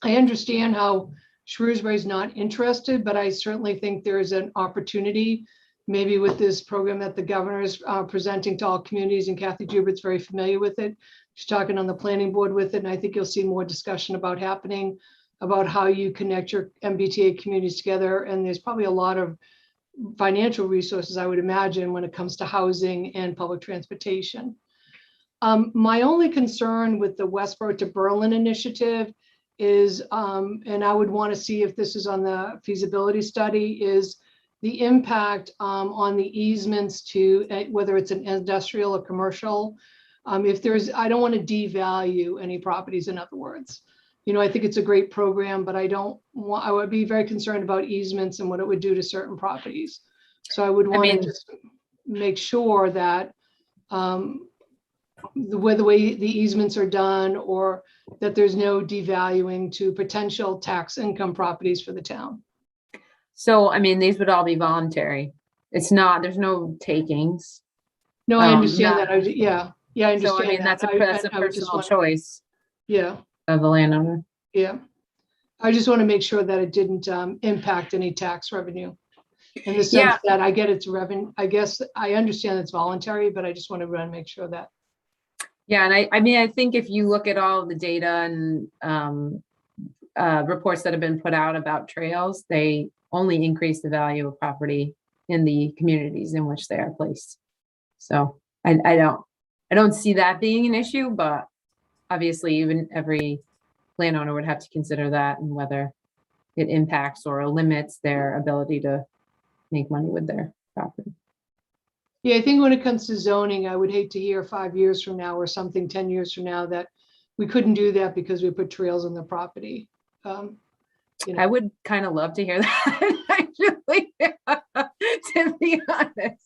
I understand how Shrewsbury is not interested, but I certainly think there is an opportunity, maybe with this program that the governor is presenting to all communities, and Kathy Jubert's very familiar with it, She's talking on the planning board with it, and I think you'll see more discussion about happening about how you connect your MBTA communities together. And there's probably a lot of financial resources, I would imagine, when it comes to housing and public transportation. My only concern with the Westboro to Berlin initiative is, and I would want to see if this is on the feasibility study, is the impact on the easements to whether it's an industrial or commercial. If there's, I don't want to devalue any properties, in other words. You know, I think it's a great program, but I would be very concerned about easements and what it would do to certain properties. So I would want to just make sure that the way the easements are done, or that there's no devaluing to potential tax income properties for the town. So, I mean, these would all be voluntary. It's not, there's no takings. No, I understand not- that. Yeah, I understand. So, I mean, that's a personal choice Yeah, of the landowner. yeah. I just want to make sure that it didn't impact any tax revenue. In the sense that I get its revenue, I guess I understand it's voluntary, but I just want to make sure that. Yeah, and I mean, I think if you look at all of the data and reports that have been put out about trails, they only increase the value of property in the communities in which they are placed. So I don't see that being an issue, but obviously even every landowner would have to consider that and whether it impacts or limits their ability to make money with their property. Yeah, I think when it comes to zoning, I would hate to hear 5 years from now or something, 10 years from now, that we couldn't do that because we put trails on the property. You know. I would kind of love to hear that, actually, to be honest.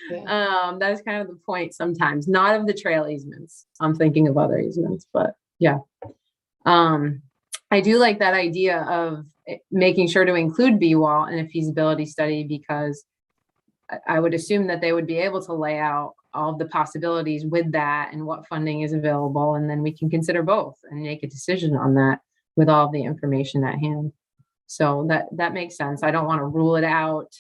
Yeah. That is kind of the point sometimes, not of the trail easements. I'm thinking of other easements, but yeah. I do like that idea of making sure to include B-wall in a feasibility study, because I would assume that they would be able to lay out all of the possibilities with that and what funding is available. And then we can consider both and make a decision on that with all of the information at hand. So that makes sense. I don't want to rule it out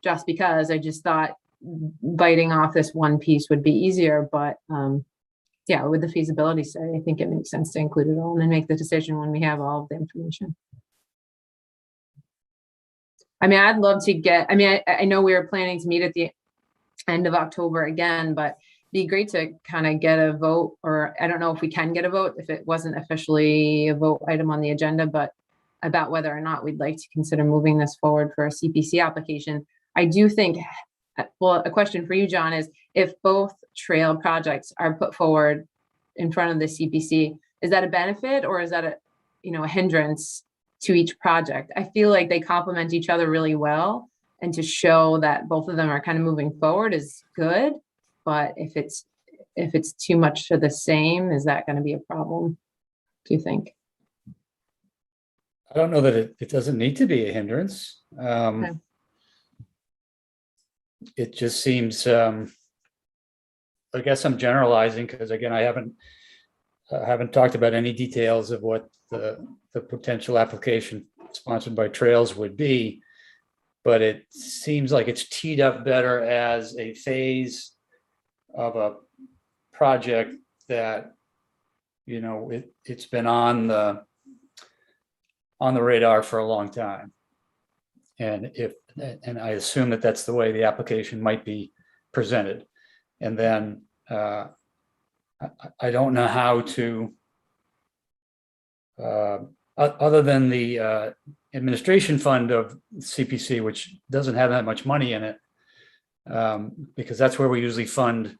just because. I just thought biting off this one piece would be easier, but yeah, with the feasibility study, I think it makes sense to include it all and then make the decision when we have all of the information. I mean, I'd love to get, I mean, I know we were planning to meet at the end of October again, but it'd be great to kind of get a vote, or I don't know if we can get a vote if it wasn't officially a vote item on the agenda, but about whether or not we'd like to consider moving this forward for a CPC application. I do think, well, a question for you, John, is if both trail projects are put forward in front of the CPC, is that a benefit or is that a hindrance to each project? I feel like they complement each other really well, and to show that both of them are kind of moving forward is good. But if it's too much of the same, is that going to be a problem, do you think? I don't know that it doesn't need to be a hindrance. Okay. It just seems, I guess I'm generalizing because again, I haven't talked about any details of what the potential application sponsored by Trails would be, but it seems like it's teed up better as a phase of a project that, it's been on the radar for a long time. And I assume that that's the way the application might be presented. And then I don't know how to, other than the administration fund of CPC, which doesn't have that much money in it, because that's where we usually fund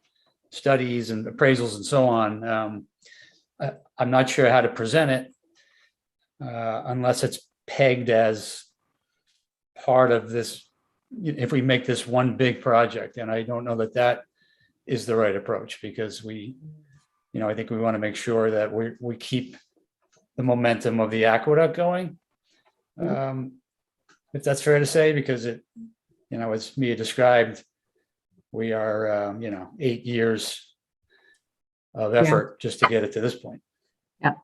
studies and appraisals and so on. I'm not sure how to present it unless it's pegged as part of this, if we make this one big project. And I don't know that is the right approach, because I think we want to make sure that we keep the momentum of the aqueduct going. If that's fair to say, because as Mia described, we are, 8 years of effort just to get it to this point. Yeah,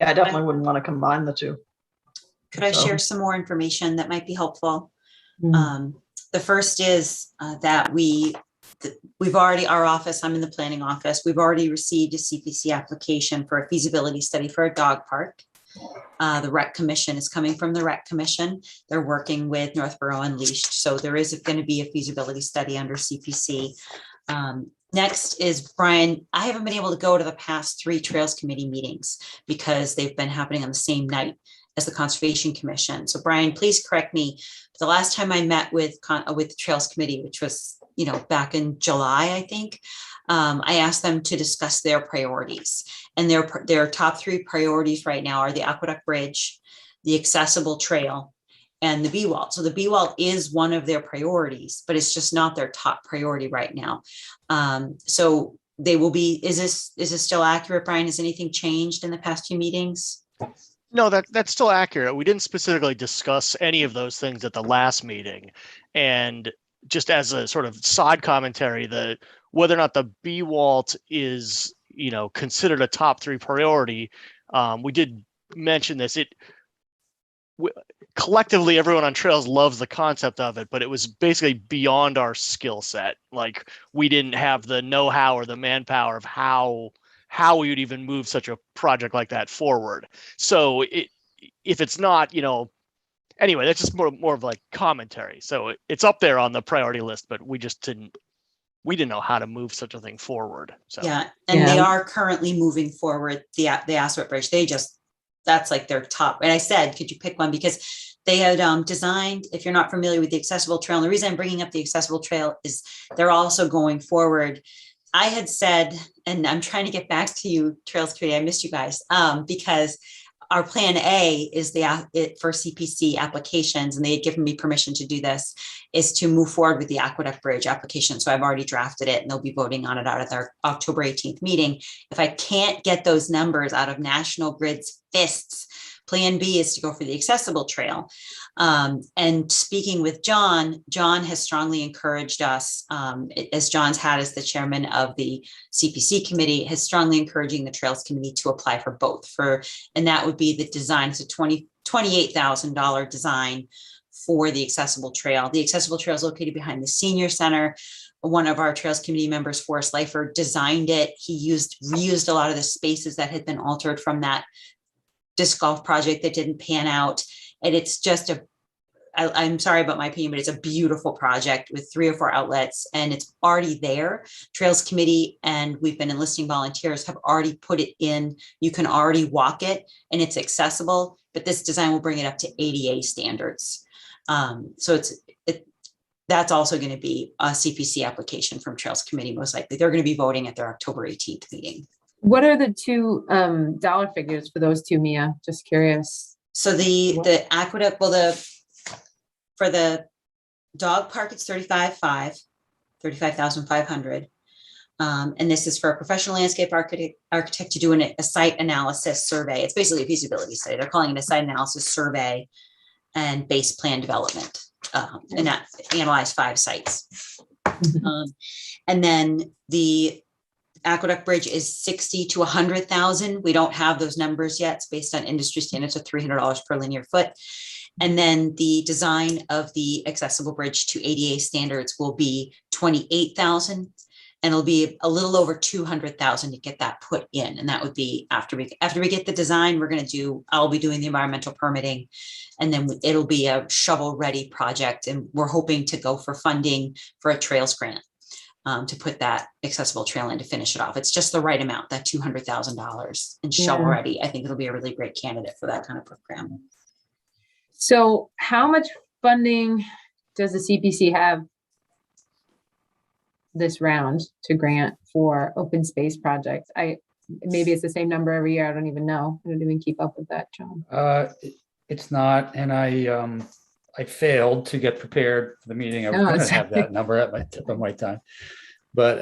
I definitely wouldn't want to combine the two. Could I share some more information that might be helpful? The first is that we we've already, our office, I'm in the planning office, we've already received a CPC application for a feasibility study for a dog park. The Rec Commission is coming from the Rec Commission. They're working with Northborough Unleashed. So there is going to be a feasibility study under CPC. Next is Brian. I haven't been able to go to the past 3 Trails Committee meetings because they've been happening on the same night as the Conservation Commission. So Brian, please correct me. The last time I met with the Trails Committee, which was, back in July, I think, I asked them to discuss their priorities, and their top 3 priorities right now are the Aqueduct Bridge, the accessible trail, and the B-Wall. So the B-Wall is one of their priorities, but it's just not their top priority right now. So they will be, is this still accurate, Brian? Has anything changed in the past few meetings? No, that's still accurate. We didn't specifically discuss any of those things at the last meeting. And just as a sort of side commentary, whether or not the B-Walt is, considered a top 3 priority, we did mention this. Collectively, everyone on Trails loves the concept of it, but it was basically beyond our skill set. Like, we didn't have the know-how or the manpower of how we would even move such a project like that forward. So if it's not, anyway, that's just more of like commentary. So it's up there on the priority list, but we didn't know how to move such a thing forward. So yeah, and they are currently moving forward the Aswet Bridge. That's like their top. And I said, could you pick one? Because they had designed, if you're not familiar with the accessible trail, and the reason I'm bringing up the accessible trail is they're also going forward. I had said, and I'm trying to get back to you, Trails Committee, I missed you guys, because our plan A is for CPC applications, and they had given me permission to do this, is to move forward with the Aqueduct Bridge application. So I've already drafted it, and they'll be voting on it out of their October 18th meeting. If I can't get those numbers out of National Grid's fists, plan B is to go for the accessible trail. And speaking with John has strongly encouraged us, as John's had as the chairman of the CPC committee, has strongly encouraging the Trails Committee to apply for both. And that would be the design. It's a $28,000 design for the accessible trail. The accessible trail is located behind the senior center. One of our Trails Committee members, Forrest Leifer, designed it. He reused a lot of the spaces that had been altered from that disc golf project that didn't pan out. And it's just I'm sorry about my opinion, but it's a beautiful project with 3 or 4 outlets, and it's already there. Trails Committee, and we've been enlisting volunteers, have already put it in. You can already walk it, and it's accessible, but this design will bring it up to ADA standards. So that's also going to be a CPC application from Trails Committee, most likely. They're going to be voting at their October 18th meeting. What are the 2 dollar figures for those 2, Mia? Just curious. So the aqueduct, for the dog park, it's $35,500. And this is for a professional landscape architect to do a site analysis survey. It's basically a feasibility study. They're calling it a site analysis survey and base plan development, and that analyze 5 sites. And then the Aqueduct Bridge is $60,000 to $100,000. We don't have those numbers yet. It's based on industry standards of $300 per linear foot. And then the design of the accessible bridge to ADA standards will be $28,000, and it'll be a little over $200,000 to get that put in. And that would be after we get the design, I'll be doing the environmental permitting, and then it'll be a shovel ready project. And we're hoping to go for funding for a trails grant to put that accessible trail in to finish it off. It's just the right amount, that $200,000, and shovel ready. I think it'll be a really great candidate for that kind of program. So how much funding does the CPC have this round to grant for open space projects? Maybe it's the same number every year. I don't even know. I don't even keep up with that, John. It's not, and I failed to get prepared for the meeting. I was going to have that number at my tip of my tongue, but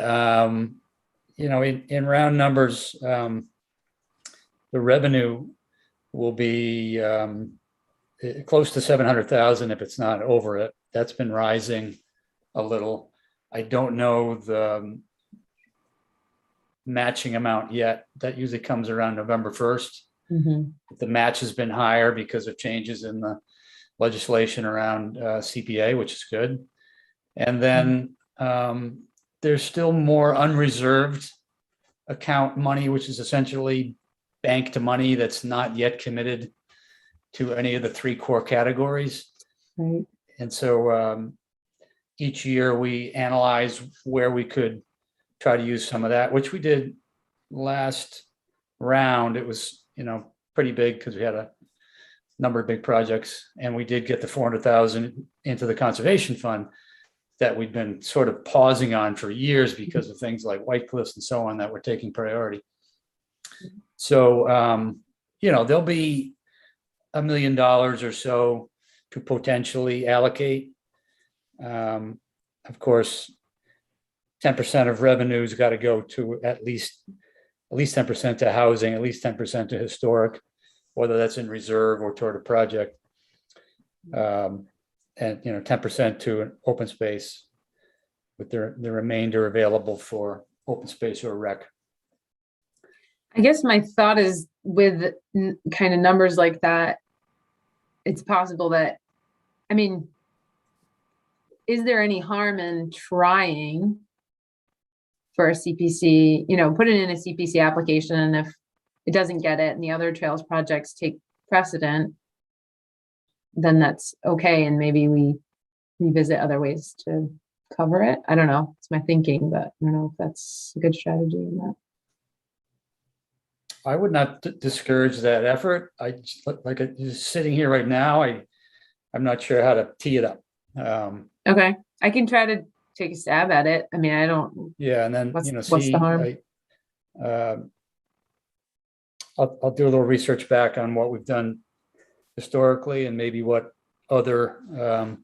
in round numbers, the revenue will be close to 700,000 if it's not over it. That's been rising a little. I don't know the matching amount yet. That usually comes around November 1st. The match has been higher because of changes in the legislation around CPA, which is good. And then there's still more unreserved account money, which is essentially banked money that's not yet committed to any of the three core categories. Right. And so each year we analyze where we could try to use some of that, which we did last round. It was, pretty big because we had a number of big projects, and we did get the 400,000 into the conservation fund that we've been sort of pausing on for years because of things like White Cliffs and so on that were taking priority. So, there'll be $1 million or so to potentially allocate. Of course, 10% of revenue's got to go to at least 10% to housing, at least 10% to historic, whether that's in reserve or toward a project. And 10% to an open space, with the remainder available for open space or rec. I guess my thought is with kind of numbers like that, it's possible that, is there any harm in trying for a CPC, put it in a CPC application, and if it doesn't get it and the other trails projects take precedent, then that's okay. And maybe we revisit other ways to cover it. I don't know. It's my thinking, but I don't know if that's a good strategy or not. I would not discourage that effort. I just sitting here right now, I'm not sure how to tee it up. Okay, I can try to take a stab at it. I don't. Yeah, and then What's see, the harm? I'll do a little research back on what we've done historically and maybe what other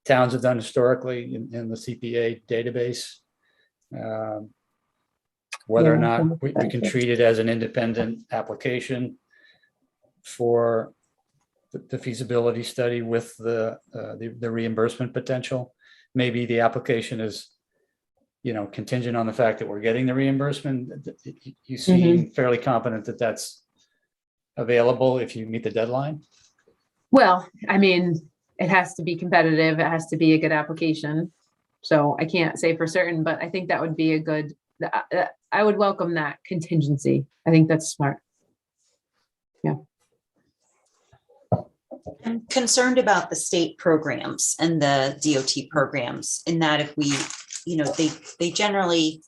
towns have done historically in the CPA database. Whether or not we can treat it as an independent application for the feasibility study with the reimbursement potential. Maybe the application is, contingent on the fact that we're getting the reimbursement. You seem fairly confident that that's available if you meet the deadline? Well, it has to be competitive. It has to be a good application. So I can't say for certain, but I think that would be a good, I would welcome that contingency. I think that's smart. Yeah. I'm concerned about the state programs and the DOT programs, in that if we, they generally,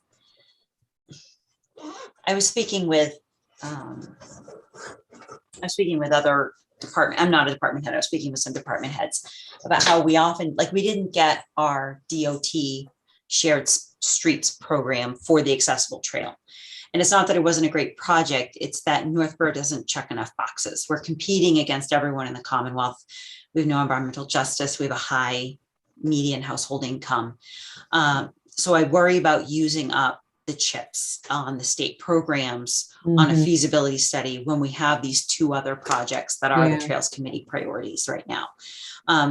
I was speaking with other department, I'm not a department head, I was speaking with some department heads about how we often, we didn't get our DOT shared streets program for the accessible trail. And it's not that it wasn't a great project, it's that Northborough doesn't check enough boxes. We're competing against everyone in the Commonwealth. We have no environmental justice. We have a high median household income. So I worry about using up the chips on the state programs on a feasibility study when we have these two other projects that are the Trails Committee priorities right now.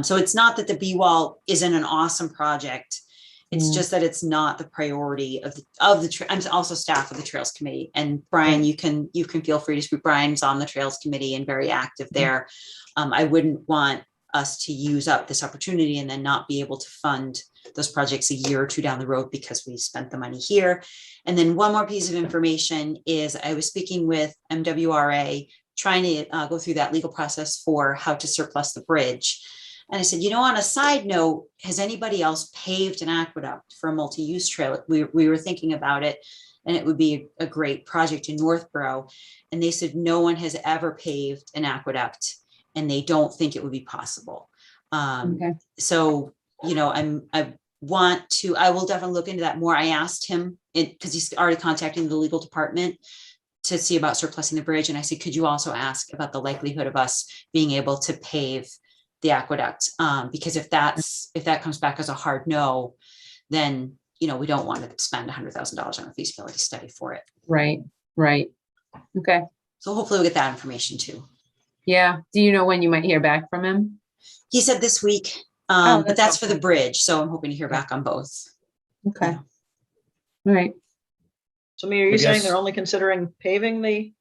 So it's not that the B-Wall isn't an awesome project. It's just that it's not the priority of the I'm also staff of the Trails Committee. And Brian, you can feel free to speak. Brian's on the Trails Committee and very active there. I wouldn't want us to use up this opportunity and then not be able to fund those projects a year or two down the road because we spent the money here. And then one more piece of information is I was speaking with MWRA, trying to go through that legal process for how to surplus the bridge. And I said, on a side note, has anybody else paved an aqueduct for a multi-use trail? We were thinking about it, and it would be a great project in Northborough. And they said, no one has ever paved an aqueduct, and they don't think it would be possible. So, I will definitely look into that more. I asked him, because he's already contacting the legal department to see about surplusing the bridge. And I said, could you also ask about the likelihood of us being able to pave the aqueduct? Because if that comes back as a hard no, then, we don't want to spend $100,000 on a feasibility study for it. Right. Okay. So hopefully we'll get that information too. Yeah. Do you know when you might hear back from him? He said this week, but that's for the bridge. So I'm hoping to hear back on both. Okay. All right. So Mia, are you saying they're only considering paving the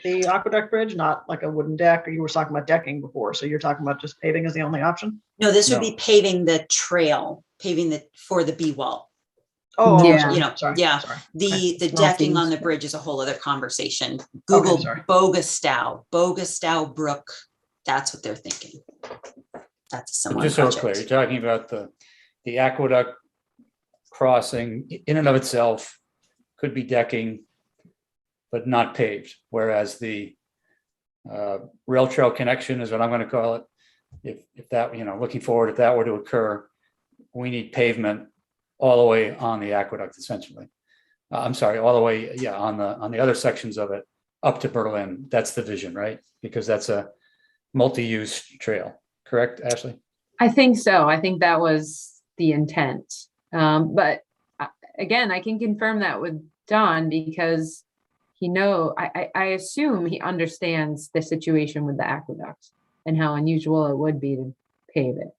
aqueduct bridge, not like a wooden deck, or you were talking about decking before? So you're talking about just paving as the only option? No, this would be paving the trail, for the B-Wall. Oh, Yeah. I'm sorry. You know, Sorry. yeah. Sorry. The Small decking on things. the bridge is a whole other conversation. Google sorry. Bogastow Brook. That's what they're thinking. That's a So similar just so we're clear, project. you're talking about the aqueduct crossing in and of itself could be decking, but not paved, whereas the rail trail connection is what I'm going to call it. If that, looking forward, if that were to occur, we need pavement all the way on the aqueduct, essentially. I'm sorry, all the way, yeah, on the other sections of it up to Berlin. That's the vision, right? Because that's a multi-use trail, correct, Ashley? I think so. I think that was the intent. But again, I can confirm that with Don because I assume he understands the situation with the aqueduct and how unusual it would be to pave it.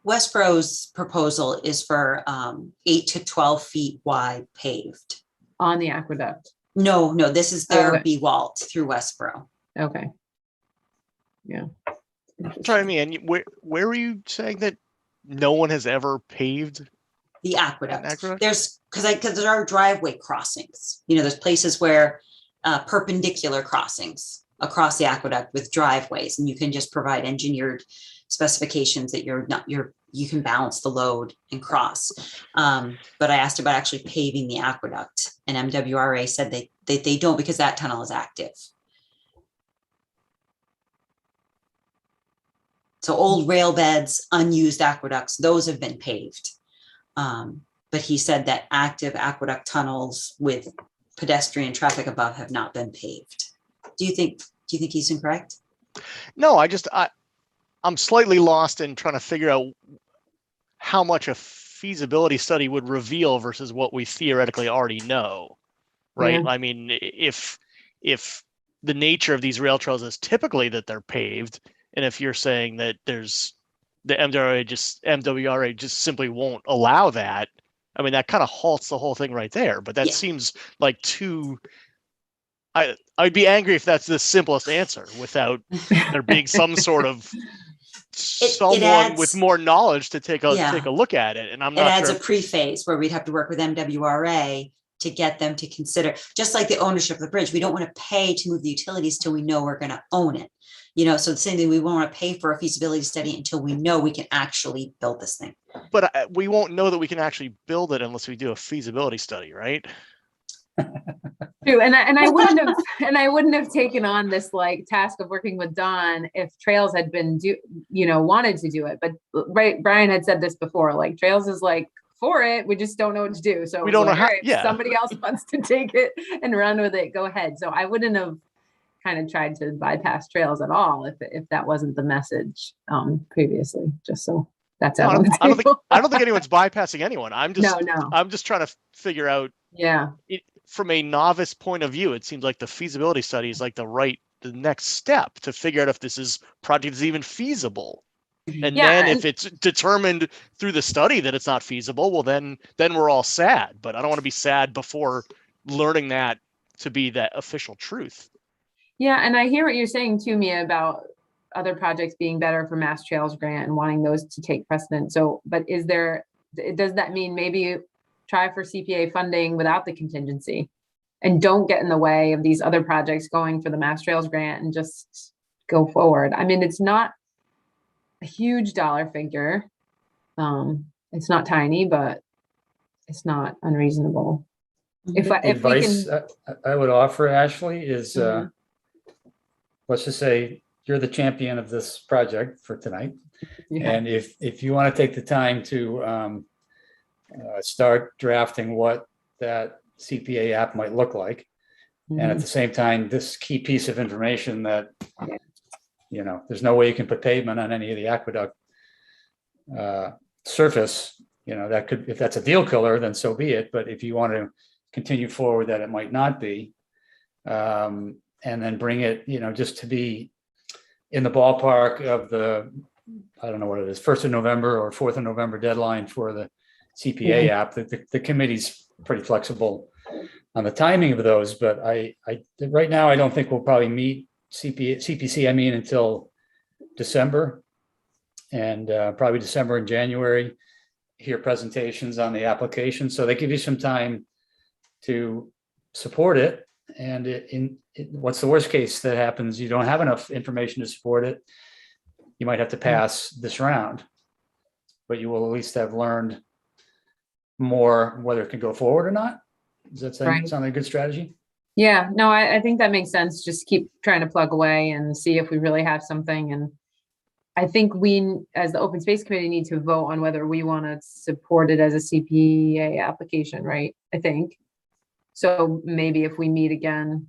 Westboro's proposal is for 8 to 12 feet wide paved. On the aqueduct. No, this is their Okay. B-Walt through Westboro. Okay. Yeah. Try me, and where were you saying that no one has ever paved The an aqueduct. aqueduct? There's because there are driveway crossings. There's places where perpendicular crossings across the aqueduct with driveways, and you can just provide engineered specifications that you can balance the load and cross. But I asked about actually paving the aqueduct, and MWRA said they don't because that tunnel is active. So old rail beds, unused aqueducts, those have been paved. But he said that active aqueduct tunnels with pedestrian traffic above have not been paved. Do you think he's incorrect? No, I'm slightly lost in trying to figure out how much a feasibility study would reveal versus what we theoretically already know, right? Yeah. I mean, if the nature of these rail trails is typically that they're paved, and if you're saying that there's the MWRA just simply won't allow that, I mean, that kind of halts the whole thing right there. But that Yeah. seems like I'd be angry if that's the simplest answer without there being some sort of someone adds- with more knowledge to take a Yeah. look at it. And I'm It not adds sure. a pre-phase where we'd have to work with MWRA to get them to consider, just like the ownership of the bridge. We don't want to pay to move the utilities till we know we're going to own it. So the same thing, we won't want to pay for a feasibility study until we know we can actually build this thing. But we won't know that we can actually build it unless we do a feasibility study, right? True, and I wouldn't have taken on this task of working with Don if Trails had been wanted to do it. But right, Brian had said this before. Trails is for it. We just don't know what to do. So We don't know how. If Yeah. somebody else wants to take it and run with it, go ahead. So I wouldn't have kind of tried to bypass Trails at all if that wasn't the message previously. Just so that's out on the table. I don't think anyone's bypassing anyone. I'm just No. I'm just trying to figure out. Yeah. From a novice point of view, it seems like the feasibility study is the next step to figure out if this project is even feasible. And then if it's determined through the study that it's not feasible, well, then we're all sad. But I don't want to be sad before learning that to be that official truth. Yeah, and I hear what you're saying too, Mia, about other projects being better for Mass Trails grant and wanting those to take precedent. So, but does that mean maybe try for CPA funding without the contingency and don't get in the way of these other projects going for the Mass Trails grant and just go forward? I mean, it's not a huge dollar figure. It's not tiny, but it's not unreasonable. If we Advice can, I would offer, Ashley, is Mhm. let's just say you're the champion of this project for tonight. yeah. And if you want to take the time to start drafting what that CPA app might look like, and at the same time, this key piece of information that, there's no way you can put pavement on any of the aqueduct surface, that could, if that's a deal killer, then so be it. But if you want to continue forward that it might not be, and then bring it, just to be in the ballpark of the, I don't know what it is, 1st of November or 4th of November deadline for the CPA app. The committee's pretty flexible on the timing of those, but I right now I don't think we'll probably meet CPC until December, and probably December and January. hear presentations on the application. So they give you some time to support it. And what's the worst case that happens? You don't have enough information to support it. You might have to pass this round, but you will at least have learned more whether it can go forward or not. Does that sound like a good strategy? Yeah, no, I think that makes sense. Just keep trying to plug away and see if we really have something. And I think we, as the Open Space Committee, need to vote on whether we want to support it as a CPA application, right? I think. So maybe if we meet again,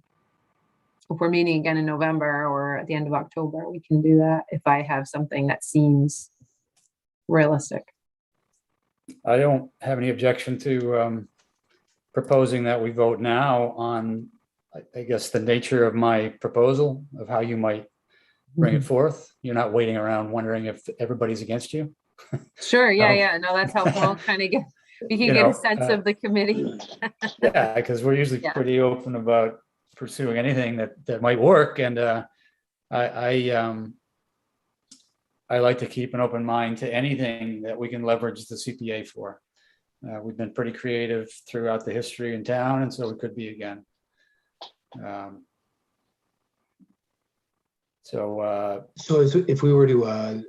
if we're meeting again in November or at the end of October, we can do that if I have something that seems realistic. I don't have any objection to proposing that we vote now on, I guess, the nature of my proposal of how you might bring it forth. You're not waiting around wondering if everybody's against you. Sure. Yeah. No, that's helpful. Kind of we can get a sense of the committee. Yeah, because we're usually pretty open about pursuing anything that might work. And I like to keep an open mind to anything that we can leverage the CPA for. We've been pretty creative throughout the history in town, and so it could be again. So if we were to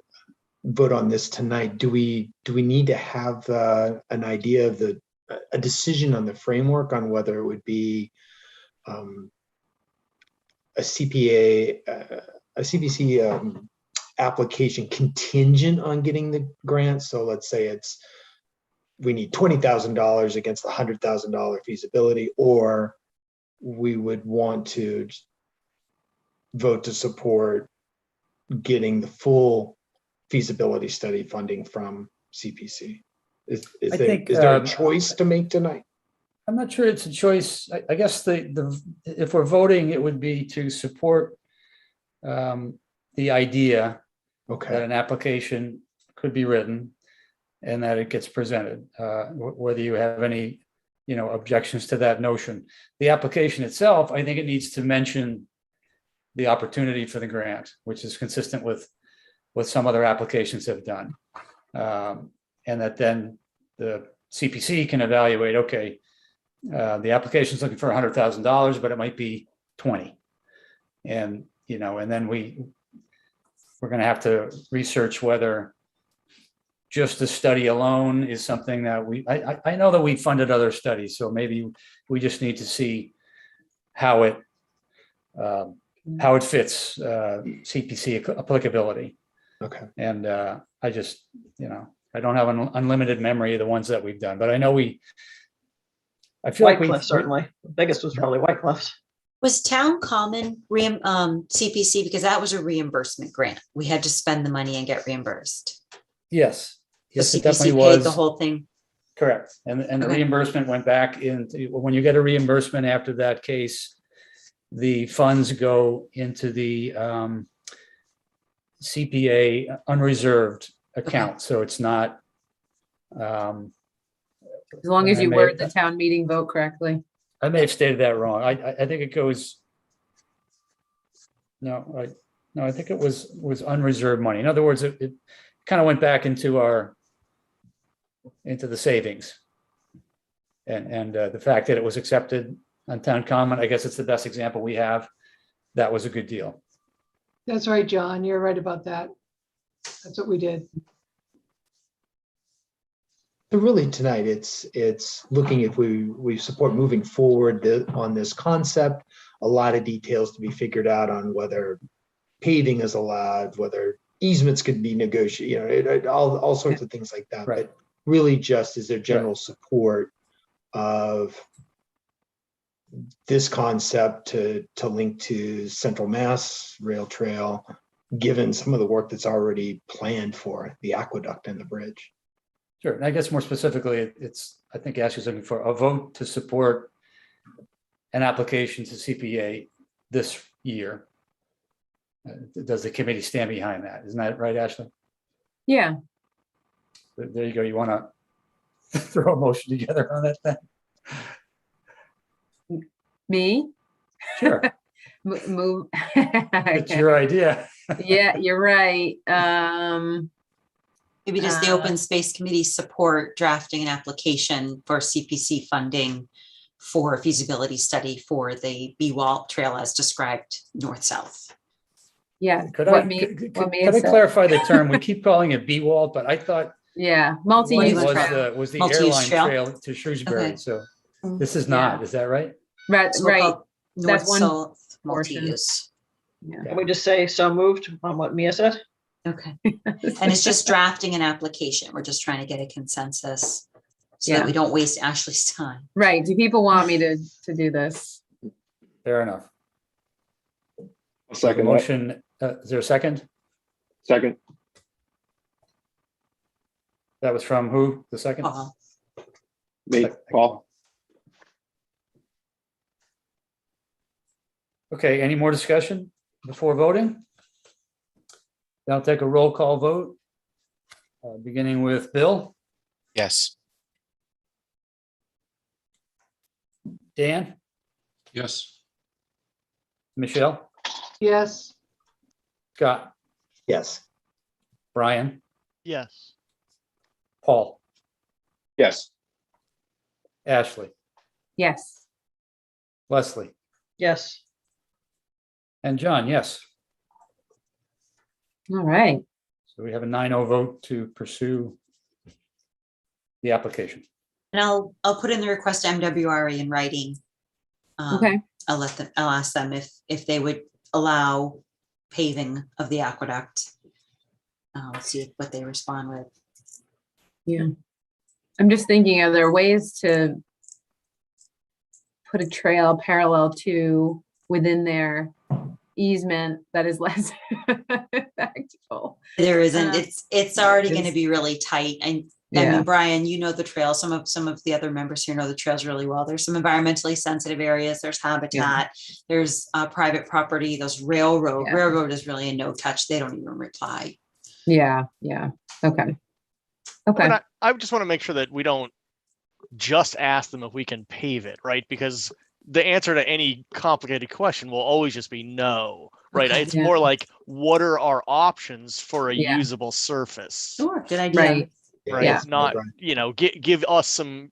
vote on this tonight, do we need to have an idea of a decision on the framework on whether it would be a CPA, a CPC application contingent on getting the grant? So let's say we need $20,000 against the $100,000 feasibility, or we would want to vote to support getting the full feasibility study funding from CPC. Is there a choice to make tonight? I'm not sure it's a choice. I guess if we're voting, it would be to support the idea that an application could be written and that it gets presented, whether you have any, objections to that notion. The application itself, I think it needs to mention the opportunity for the grant, which is consistent with what some other applications have done. And that then the CPC can evaluate, okay, the application is looking for $100,000, but it might be 20. And, and then we're going to have to research whether just the study alone is something that I know that we funded other studies, so maybe we just need to see how it fits CPC applicability. Okay. And I just, I don't have an unlimited memory of the ones that we've done, but I know I feel like Whitecliff, certainly. The biggest was probably Whitecliff. Was Town Common CPC, because that was a reimbursement grant. We had to spend the money and get reimbursed. Yes, The it CPC definitely paid was. the whole thing. Correct. And the reimbursement went back into, when you get a reimbursement after that case, the funds go into the CPA unreserved account. So it's not. As long as you word the town meeting vote correctly. I may have stated that wrong. I think it goes. No, I think it was unreserved money. In other words, it kind of went back into the savings. And the fact that it was accepted on Town Common, I guess it's the best example we have. That was a good deal. That's right, John. You're right about that. That's what we did. So really tonight, it's looking if we support moving forward on this concept. A lot of details to be figured out on whether paving is allowed, whether easements could be negotiated, all sorts of things like that. Right. But really, just is there general support of this concept to link to Central Mass Rail Trail, given some of the work that's already planned for the aqueduct and the bridge. Sure. And I guess more specifically, I think Ashley's looking for a vote to support an application to CPA this year. Does the committee stand behind that? Isn't that right, Ashley? Yeah. There you go. You want to throw a motion together on that then? Me? Sure. Move. It's your idea. Yeah, you're right. Maybe does the Open Space Committee support drafting an application for CPC funding for a feasibility study for the B-Wall Trail as described north-south? Yeah. Could what I, me- could what could Mia I said. clarify the term? We keep calling it B-Wall, but I thought Yeah, what it multi-use Multi-use was trail. was the Multi-use airline trail? trail to Shrewsbury. Okay. So this is not, is that right? Right, So we'll right. call That's one north-south portion. multi-use. Yeah. Can we just say so moved on what Mia said? Okay. And it's just drafting an application. We're just trying to get a consensus so that Yeah. we don't waste Ashley's time. Right. Do people want me to do this? Fair enough. I'll second that. Motion, is there a second? Second. That was from who? The second? Me, Paul. Okay, any more discussion before voting? Then I'll take a roll call vote, beginning with Bill, Yes. Dan, Yes. Michelle, Yes, Scott, Yes. Brian, Yes. Paul, Yes. Ashley, Yes. Leslie, Yes. and John, yes. All right. So we have a 9-0 vote to pursue the application. And I'll put in the request to MWRE in writing. Okay. I'll ask them if they would allow paving of the aqueduct. See what they respond with. Yeah. I'm just thinking, are there ways to put a trail parallel to within their easement that is less impactful? There isn't, Uh, it's already going to it's- be really tight. And I Yeah. mean, Brian, you know the trail. Some of the other members here know the trails really well. There's some environmentally sensitive areas. There's habitat. There's private property. Those railroad. Yeah. Railroad is really a no touch. They don't even reply. Yeah. Yeah. Okay. Okay. But I just want to make sure that we don't just ask them if we can pave it, right? Because the answer to any complicated question will always just be no, right? Okay. It's Yeah. more like, what are our options for a Yeah. usable surface? Sure, good idea. Right. Right? Yeah. Not, give us some,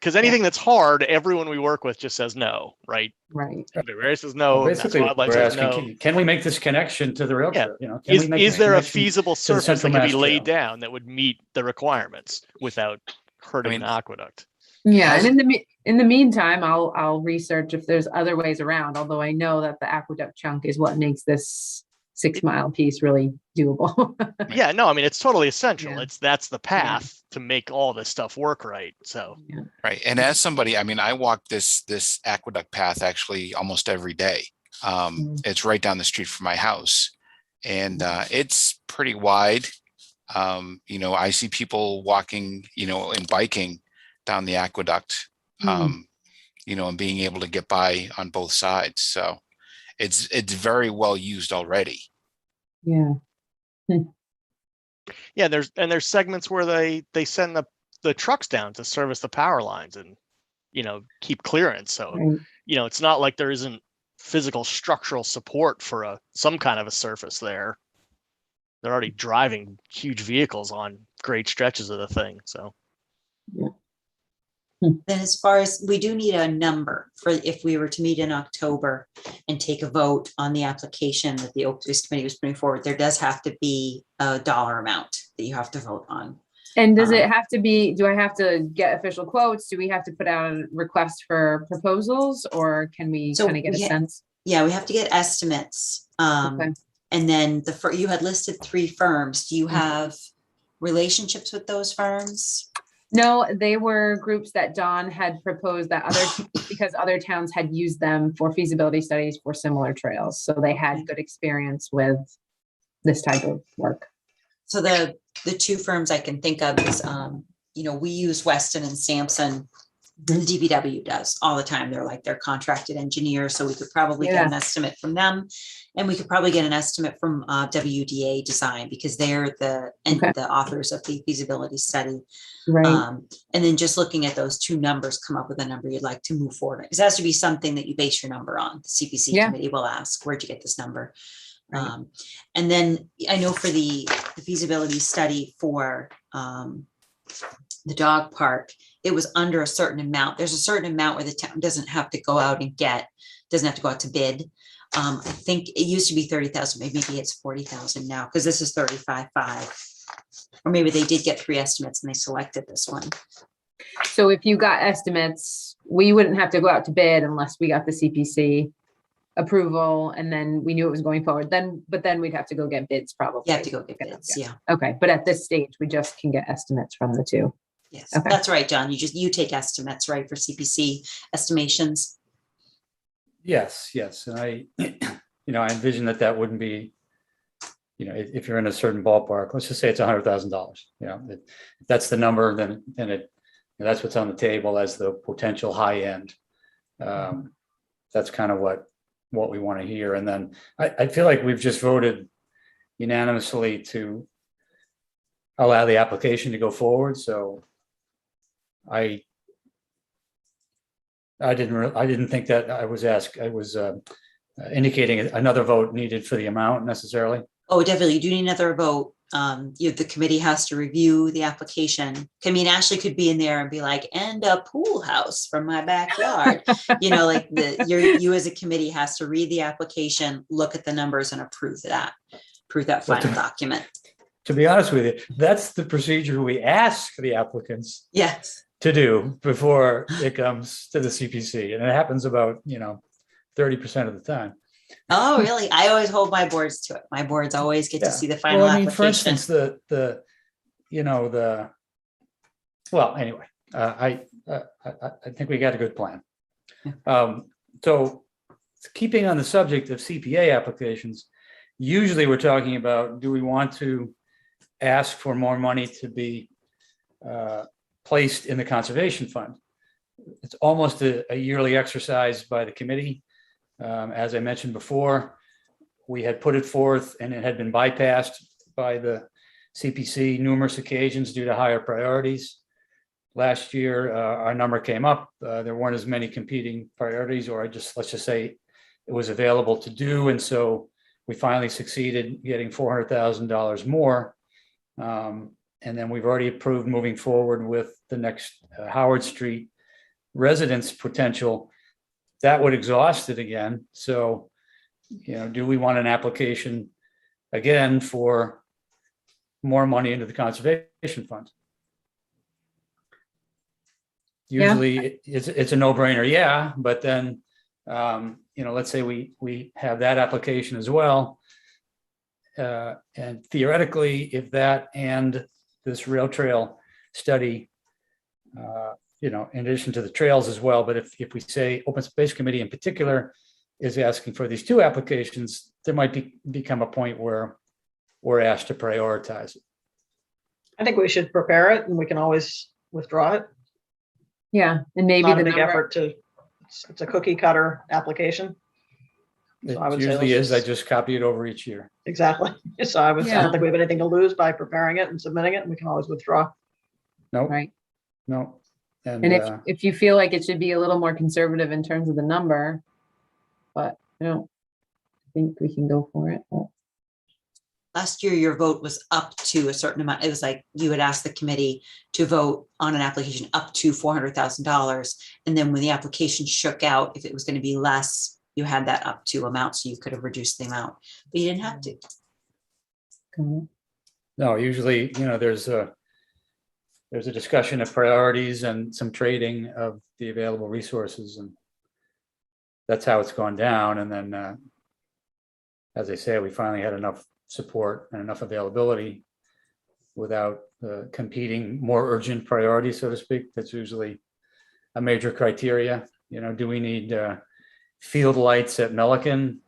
because anything that's hard, everyone we work with just says no, right? Right. Everybody says no. Mass Basically, Wildlife we're says asking, no. can we make this connection to the rail Yeah. trail? Can we make Is this there a connection feasible the surface that Central can be Mass laid Trail? down that would meet the requirements without hurting mean, the aqueduct? Yeah. As- And in the meantime, I'll research if there's other ways around, although I know that the aqueduct chunk is what makes this 6-mile piece really doable. Yeah, no, I mean, it's totally essential. Yeah. That's the path to make all this stuff work right. So Right. And as somebody, I mean, I walk this aqueduct path actually almost every day. It's right down the street from my house, and it's pretty wide. I see people walking, and biking down the aqueduct, and being able to get by on both sides. So it's very well used already. Yeah. yeah, there's segments where they send the trucks down to service the power lines and keep clearance. So Right. It's not like there isn't physical structural support for some kind of a surface there. They're already driving huge vehicles on great stretches of the thing. So Then as far as, we do need a number for if we were to meet in October and take a vote on the application that the Open Space Committee was putting forward, there does have to be a dollar amount that you have to vote on. And does it have to be, do I have to get official quotes? Do we have to put out a request for proposals, or can we So kind of get a we ha- sense? Yeah, we have to get estimates. Okay. And then you had listed 3 firms. Do you Mhm. have relationships with those firms? No, they were groups that Don had proposed that because other towns had used them for feasibility studies for similar trails. So they had good experience with this type of work. So the 2 firms I can think of is, we use Weston and Sampson. The DPW does all the time. They're contracted engineers, so we could probably get an estimate from them. And we could probably get an estimate from WDA Design, because they're the authors of the feasibility study. Right. And then just looking at those 2 numbers, come up with a number you'd like to move forward. Because it has to be something that you base your number on. The CPC Yeah. committee will ask, where'd you get this number? Right. And then I know for the feasibility study for the dog park, it was under a certain amount. There's a certain amount where the town doesn't have to go out and doesn't have to go out to bid. I think it used to be 30,000, maybe it's 40,000 now, because this is 35.5. Or maybe they did get 3 estimates and they selected this one. So if you got estimates, we wouldn't have to go out to bid unless we got the CPC approval and then we knew it was going forward. But then we'd have to go get bids probably. You have to go get bids, yeah. Okay, but at this stage, we just can get estimates from the two. Yes, Okay. that's right, John. You take estimates, right, for CPC estimations. Yes, and I envision that wouldn't be, if you're in a certain ballpark, let's just say it's $100,000. If that's the number, then that's what's on the table as the potential high end. That's kind of what we want to hear. And then I feel like we've just voted unanimously to allow the application to go forward. So I didn't think that I was indicating another vote needed for the amount necessarily. Oh, definitely. You do need another vote. The committee has to review the application. I mean, Ashley could be in there and be like, and a pool house from my backyard. Like you as a committee has to read the application, look at the numbers and approve that final document. To be honest with you, that's the procedure we ask the applicants Yes. to do before it comes to the CPC. And it happens about, 30% of the time. Oh, really? I always hold my boards to it. My boards always get to see the final application. For instance, I think we got a good plan. So keeping on the subject of CPA applications, usually we're talking about, do we want to ask for more money to be placed in the conservation fund? It's almost a yearly exercise by the committee. As I mentioned before, we had put it forth and it had been bypassed by the CPC numerous occasions due to higher priorities. Last year, our number came up. There weren't as many competing priorities, or let's just say it was available to do. And so we finally succeeded getting $400,000 more. And then we've already approved moving forward with the next Howard Street residence potential. That would exhaust it again. So, do we want an application again for more money into the conservation fund? Usually it's a no-brainer, yeah. But then, let's say we have that application as well. And theoretically, if that and this rail trail study, in addition to the trails as well, but if we say Open Space Committee in particular is asking for these 2 applications, there might become a point where we're asked to prioritize it. I think we should prepare it and we can always withdraw it. Yeah, and maybe Not the a big number. effort it's a cookie cutter application. It I would say usually let's is. I just copy it over each year. Exactly. So I don't think we have anything to lose by preparing it and submitting it, and we can always withdraw. No, Right. no. And if you feel like it should be a little more conservative in terms of the number, but I think we can go for it. Last year, your vote was up to a certain amount. It was like you had asked the committee to vote on an application up to $400,000. And then when the application shook out, if it was going to be less, you had that up to amount. So you could have reduced the amount, but you didn't have to. No, usually, there's a discussion of priorities and some trading of the available resources. And that's how it's gone down. And then, as I say, we finally had enough support and enough availability without competing more urgent priorities, so to speak. That's usually a major criteria. Do we need field lights at Milliken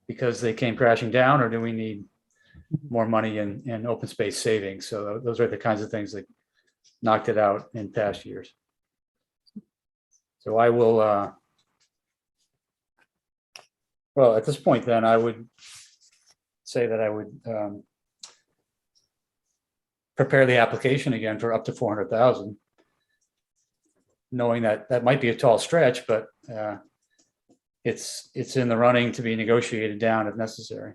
because they came crashing down, or do we need more money in open space savings? So those are the kinds of things that knocked it out in past years. So I will, well, at this point then, I would say that I would prepare the application again for up to 400,000, knowing that that might be a tall stretch, but it's in the running to be negotiated down if necessary.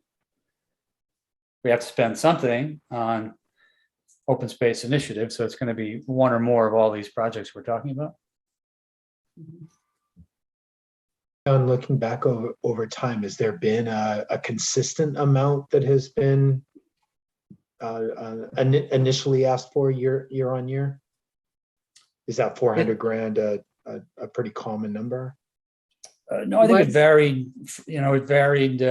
we have to spend something on open space initiative. So it's going to be one or more of all these projects we're talking about. And looking back over time, has there been a consistent amount that has been initially asked for year on year? Is that 400 grand a pretty common number? No, I think it varied. It varied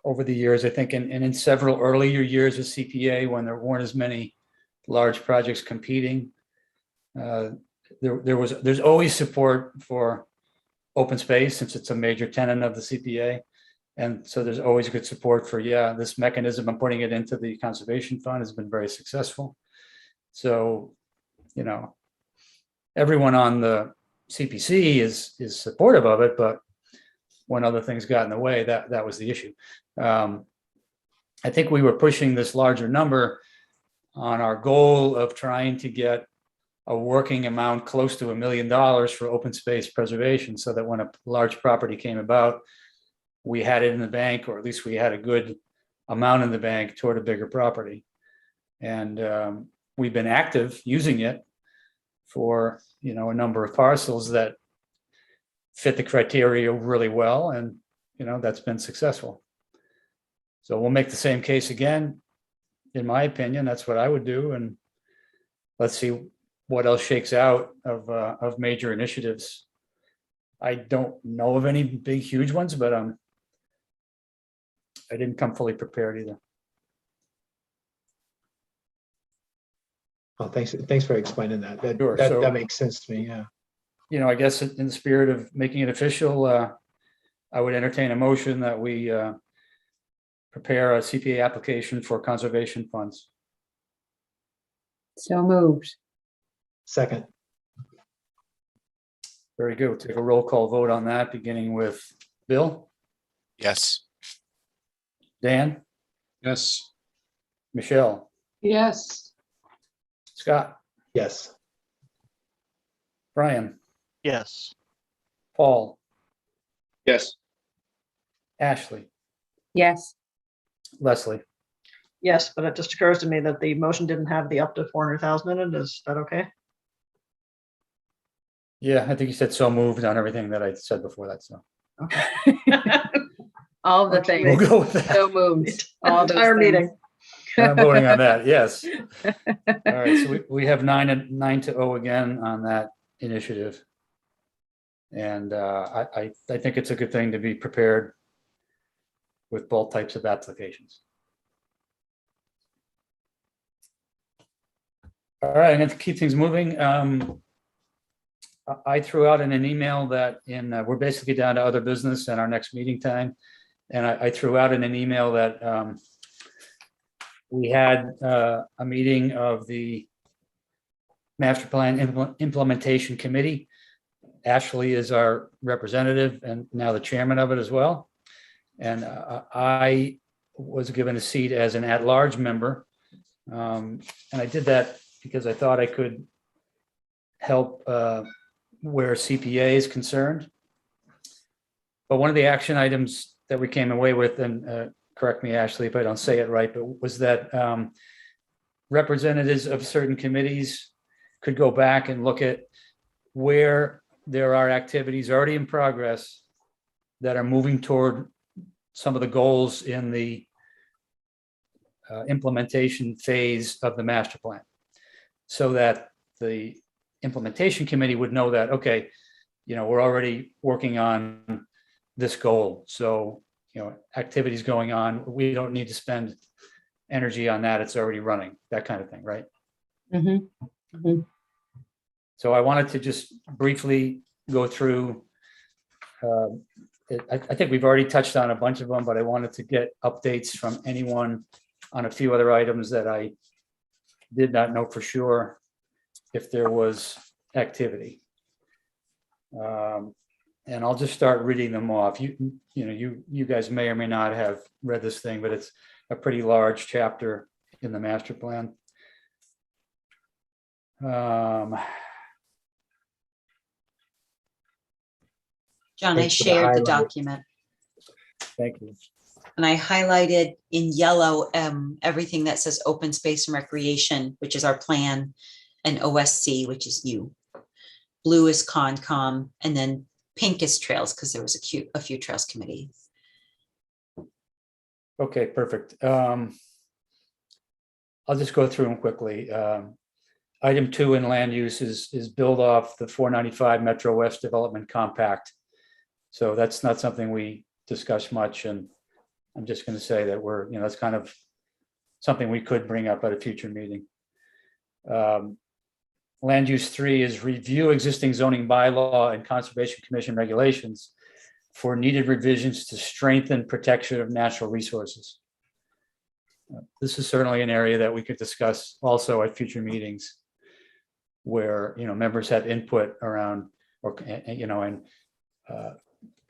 over the years. I think, and in several earlier years of CPA, when there weren't as many large projects competing, there's always support for open space since it's a major tenet of the CPA. And so there's always good support for, this mechanism. I'm putting it into the conservation fund has been very successful. So, everyone on the CPC is supportive of it, but when other things got in the way, that was the issue. I think we were pushing this larger number on our goal of trying to get a working amount close to $1 million for open space preservation, so that when a large property came about, we had it in the bank, or at least we had a good amount in the bank toward a bigger property. And we've been active using it for, a number of parcels that fit the criteria really well. And, that's been successful. So we'll make the same case again. In my opinion, that's what I would do. And let's see what else shakes out of major initiatives. I don't know of any big, huge ones, but I didn't come fully prepared either. Oh, thanks for explaining that. Sure. That makes sense to me. Yeah. I guess in the spirit of making it official, I would entertain a motion that we prepare a CPA application for conservation funds. So moved. Second. Very good. We'll take a roll call vote on that, beginning with Bill, Yes. Dan, Yes. Michelle, Yes. Scott, Yes. Brian, Yes. Paul, Yes. Ashley, Yes. Leslie. Yes, but it just occurs to me that the motion didn't have the up to 400,000 in it. Is that okay? Yeah, I think you said so moved on everything that I said before that. So Okay. All the Okay. we'll things. go with that. So moved. All those Entire things. meeting. I'm voting on that. Yes. All right. So we have 9-0 again on that initiative. And I think it's a good thing to be prepared with both types of applications. All right, I'm going to keep things moving. I threw out in an email that we're basically down to other business and our next meeting time. And I threw out in an email that we had a meeting of the Master Plan Implementation Committee. Ashley is our representative and now the chairman of it as well. And I was given a seat as an at-large member. And I did that because I thought I could help where CPA is concerned. But one of the action items that we came away with, and correct me, Ashley, if I don't say it right, but was that representatives of certain committees could go back and look at where there are activities already in progress that are moving toward some of the goals in the implementation phase of the master plan, so that the implementation committee would know that, okay, we're already working on this goal. So, activities going on, we don't need to spend energy on that. It's already running, that kind of thing, right? Mm-hmm. Mm-hmm. So I wanted to just briefly go through, I think we've already touched on a bunch of them, but I wanted to get updates from anyone on a few other items that I did not know for sure if there was activity. And I'll just start reading them off. You guys may or may not have read this thing, but it's a pretty large chapter in the master plan. John, I Thanks for the shared the highlight. document. Thank you. And I highlighted in yellow everything that says open space and recreation, which is our plan, and OSC, which is you. Blue is Concom, and then pink is trails, because there was a few trails committee. Okay, perfect. I'll just go through them quickly. Item 2 in land use is build off the 495 Metro West Development Compact. So that's not something we discuss much, and I'm just going to say that that's kind of something we could bring up at a future meeting. Land use 3 is review existing zoning bylaw and Conservation Commission regulations for needed revisions to strengthen protection of natural resources. This is certainly an area that we could discuss also at future meetings, where members have input around, and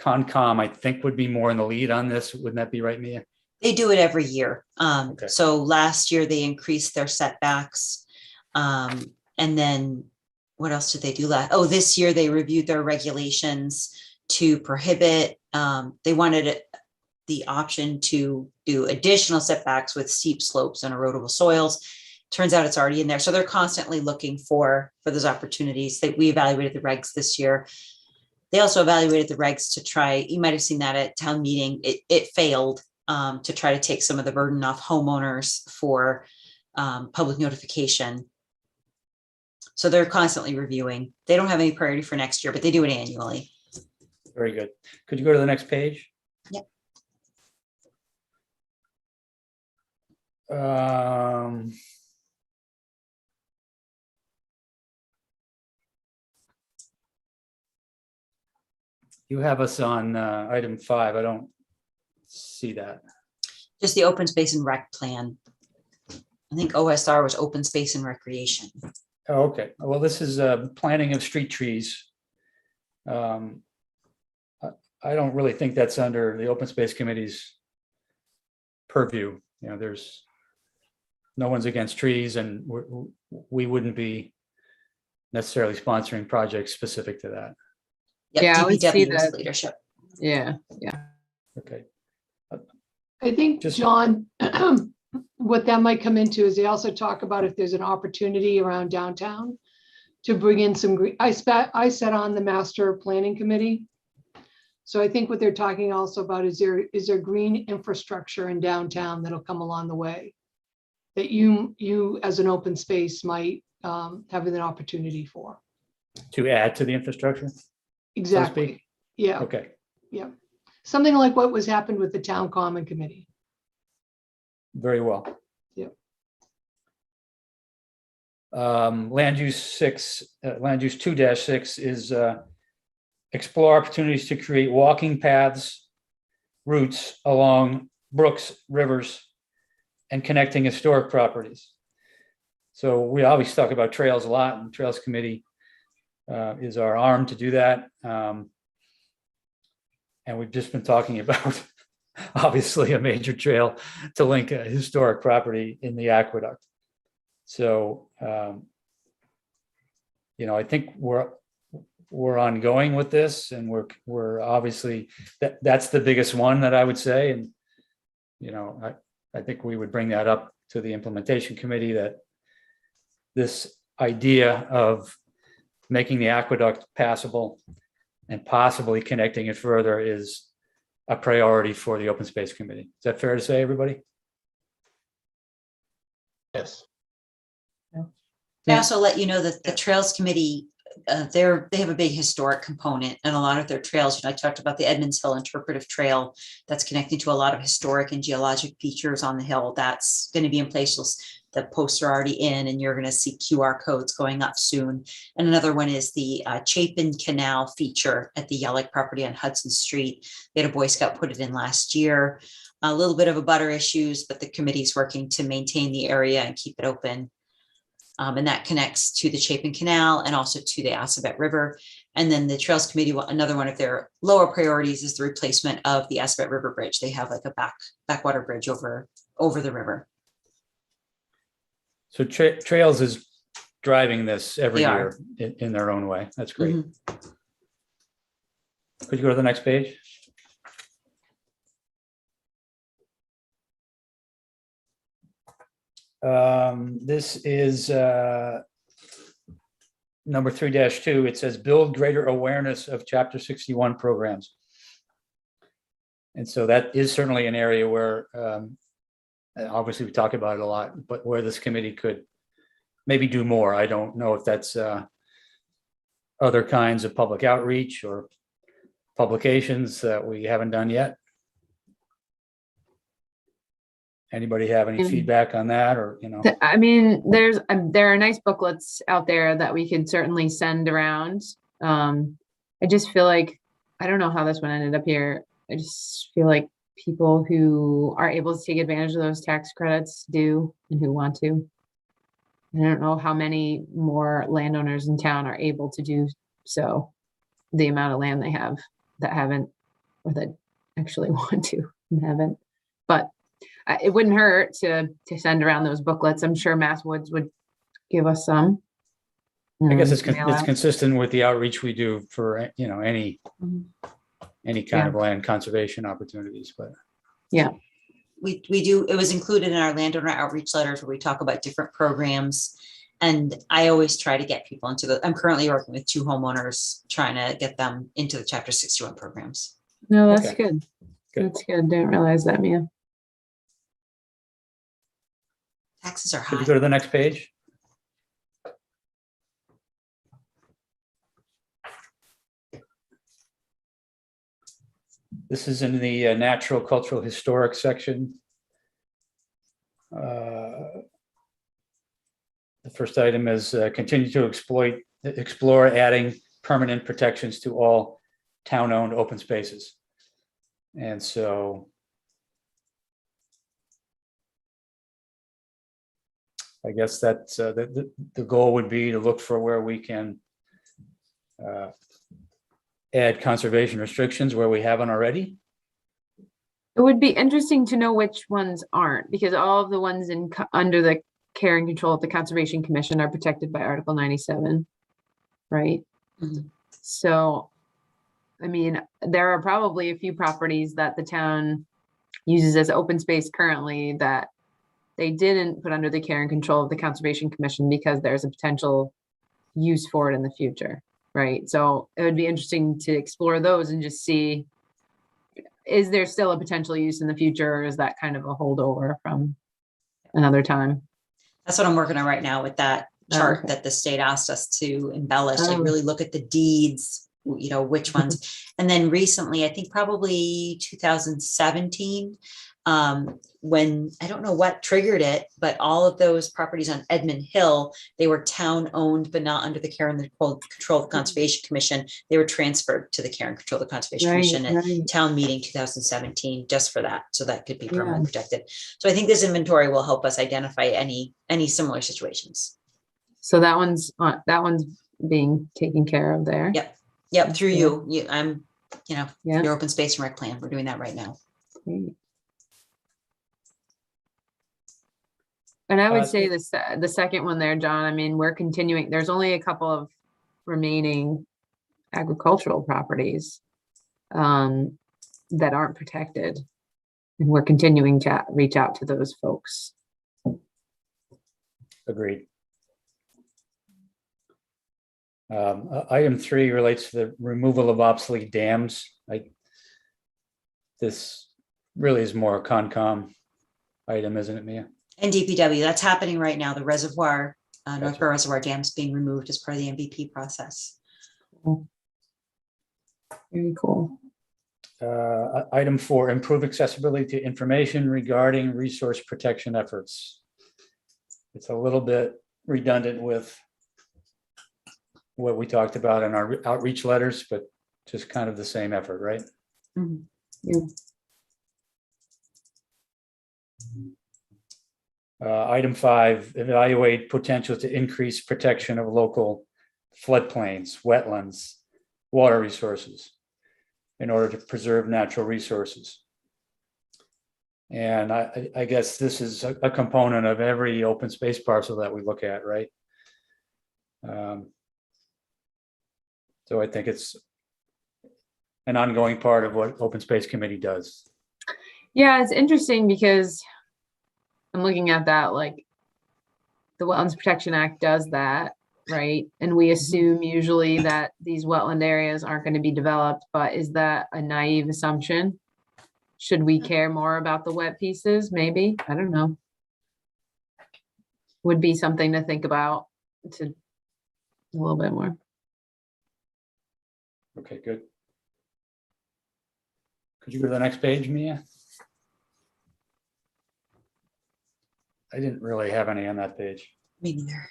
Concom, I think, would be more in the lead on this. Wouldn't that be right, Mia? They do it every year. Okay. So last year they increased their setbacks. And then what else did they do this year they reviewed their regulations to prohibit, they wanted the option to do additional setbacks with steep slopes and erodible soils. Turns out it's already in there. So they're constantly looking for those opportunities. We evaluated the regs this year. They also evaluated the regs to try, you might have seen that at town meeting, it failed to try to take some of the burden off homeowners for public notification. So they're constantly reviewing. They don't have any priority for next year, but they do it annually. Very good. Could you go to the next page? Yep. You have us on item 5. I don't see that. Just the open space and rec plan. I think OSR was open space and recreation. Oh, okay. Well, this is planting of street trees. I don't really think that's under the Open Space Committee's purview. There's no one's against trees, and we wouldn't be necessarily sponsoring projects specific to that. Yep, Yeah, I would see DPW was that. leadership. Yeah. Okay. I think, John, what that might come into is they also talk about if there's an opportunity around downtown to bring in some green. I sat on the master planning committee. So I think what they're talking also about is there green infrastructure in downtown that'll come along the way that you as an open space might have an opportunity for. To add to the infrastructure? Exactly. speak? Yeah. Okay. Yeah. Something like what was happened with the town common committee. Very well. Yeah. Land use 2-6 is explore opportunities to create walking paths, routes along brooks, rivers, and connecting historic properties. So we always talk about trails a lot, and Trails Committee is our arm to do that. And we've just been talking about, obviously, a major trail to link a historic property in the aqueduct. So, I think we're ongoing with this, and we're obviously, that's the biggest one that I would say. And, I think we would bring that up to the implementation committee, that this idea of making the aqueduct passable and possibly connecting it further is a priority for the Open Space Committee. Is that fair to say, everybody? Yes. I also let you know that the Trails Committee, they have a big historic component, and a lot of their trails. I talked about the Edmonds Hill Interpretive Trail that's connecting to a lot of historic and geologic features on the hill. That's going to be in place. The posts are already in, and you're going to see QR codes going up soon. And another one is the Chapin Canal feature at the Yellick property on Hudson Street. They had a Boy Scout put it in last year. A little bit of a butter issues, but the committee's working to maintain the area and keep it open. And that connects to the Chapin Canal and also to the Assabet River. And then the Trails Committee, another one of their lower priorities is the replacement of the Assabet River Bridge. They have like a backwater bridge over the river. So Trails is driving this every They year in their own way. That's great. Mm-hmm. Could you go to the next page? This is number 3-2. It says build greater awareness of Chapter 61 programs. And so that is certainly an area where, obviously we talk about it a lot, but where this committee could maybe do more. I don't know if that's other kinds of public outreach or publications that we haven't done yet. Anybody have any feedback on that, or, you know? I mean, there are nice booklets out there that we could certainly send around. I just feel like, I don't know how this one ended up here. I just feel like people who are able to take advantage of those tax credits do, and who want to. I don't know how many more landowners in town are able to do so. The amount of land they have that haven't, or that actually want to and haven't, but it wouldn't hurt to send around those booklets. I'm sure Mass Woods would give us some. I guess it's mail out. consistent with the outreach we do for, you know, any kind of land conservation opportunities, but. Yeah. We do, it was included in our landowner outreach letters where we talk about different programs. And I always try to get people into I'm currently working with 2 homeowners, trying to get them into the Chapter 61 programs. No, that's Okay. good. Good. That's good. Didn't realize that, Mia. Taxes are Could you high. go to the next page? This is in the natural, cultural, historic section. The first item is continue to explore adding permanent protections to all town-owned open spaces. And so I guess that's the goal would be to look for where we can add conservation restrictions where we haven't already. It would be interesting to know which ones aren't, because all of the ones under the care and control of the Conservation Commission are protected by Article 97, right? Mhm. So, I mean, there are probably a few properties that the town uses as open space currently that they didn't put under the care and control of the Conservation Commission because there's a potential use for it in the future, right? So it would be interesting to explore those and just see, is there still a potential use in the future, or is that kind of a holdover from another time? That's what I'm working on right now with that chart Okay. that the state asked us to embellish, like Oh. really look at the deeds, you know, which ones. And then recently, I think probably 2017, when, I don't know what triggered it, but all of those properties on Edmund Hill, they were town owned, but not under the care and the control of the Conservation Commission. They were transferred to the care and control of the Conservation Commission at Right. town meeting 2017, just for that. So that could be Yeah. permanently protected. So I think this inventory will help us identify any similar situations. So that one's being taken care of there. Yep, That's through good. you. I'm, Yeah. your open space and rec plan. We're doing that right now. Great. And I would say the second one there, John, I mean, we're continuing, there's only a couple of remaining agricultural properties that aren't protected. And we're continuing to reach out to those folks. Agreed. Item 3 relates to the removal of obsolete dams. This really is more a Concom item, isn't it, Mia? And DPW, that's happening right now. The reservoir, Gotcha. Northborough Reservoir Dam is being removed as part of the MVP process. Very cool. Item 4, improve accessibility to information regarding resource protection efforts. It's a little bit redundant with what we talked about in our outreach letters, but just kind of the same effort, right? Mhm. Yeah. Item 5, evaluate potential to increase protection of local floodplains, wetlands, water resources in order to preserve natural resources. And I guess this is a component of every open space parcel that we look at, right? So I think it's an ongoing part of what Open Space Committee does. Yeah, it's interesting because I'm looking at that, like, the Wetlands Protection Act does that, right? And we assume usually that these wetland areas aren't going to be developed, but is that a naive assumption? Should we care more about the wet pieces? Maybe, I don't know. Would be something to think about to a little bit more. Okay, good. Could you go to the next page, Mia? I didn't really have any on that page. Me neither.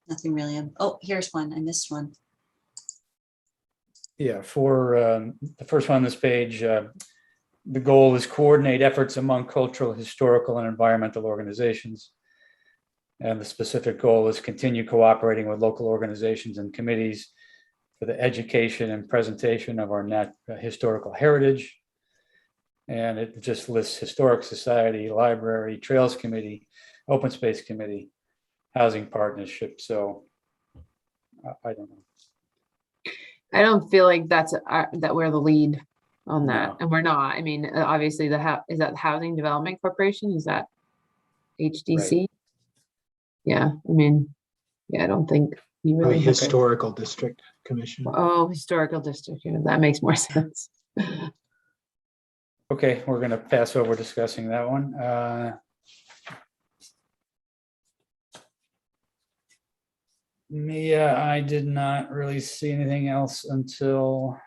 Nothing really. Oh, here's one. I missed one. Yeah, for the first one on this page, the goal is coordinate efforts among cultural, historical, and environmental organizations. And the specific goal is continue cooperating with local organizations and committees for the education and presentation of our historical heritage. And it just lists Historic Society, Library, Trails Committee, Open Space Committee, Housing Partnership. So I don't know. I don't feel like that we're the lead on that, No. and we're not. I mean, obviously, is that the Housing Development Corporation? Is that HDC? Right. Yeah, I mean, yeah, I don't think you Or really. Historical District Commission. Oh, historical district. Yeah, that makes more sense. Okay, we're going to pass over discussing that one. Mia, I did not really see anything else until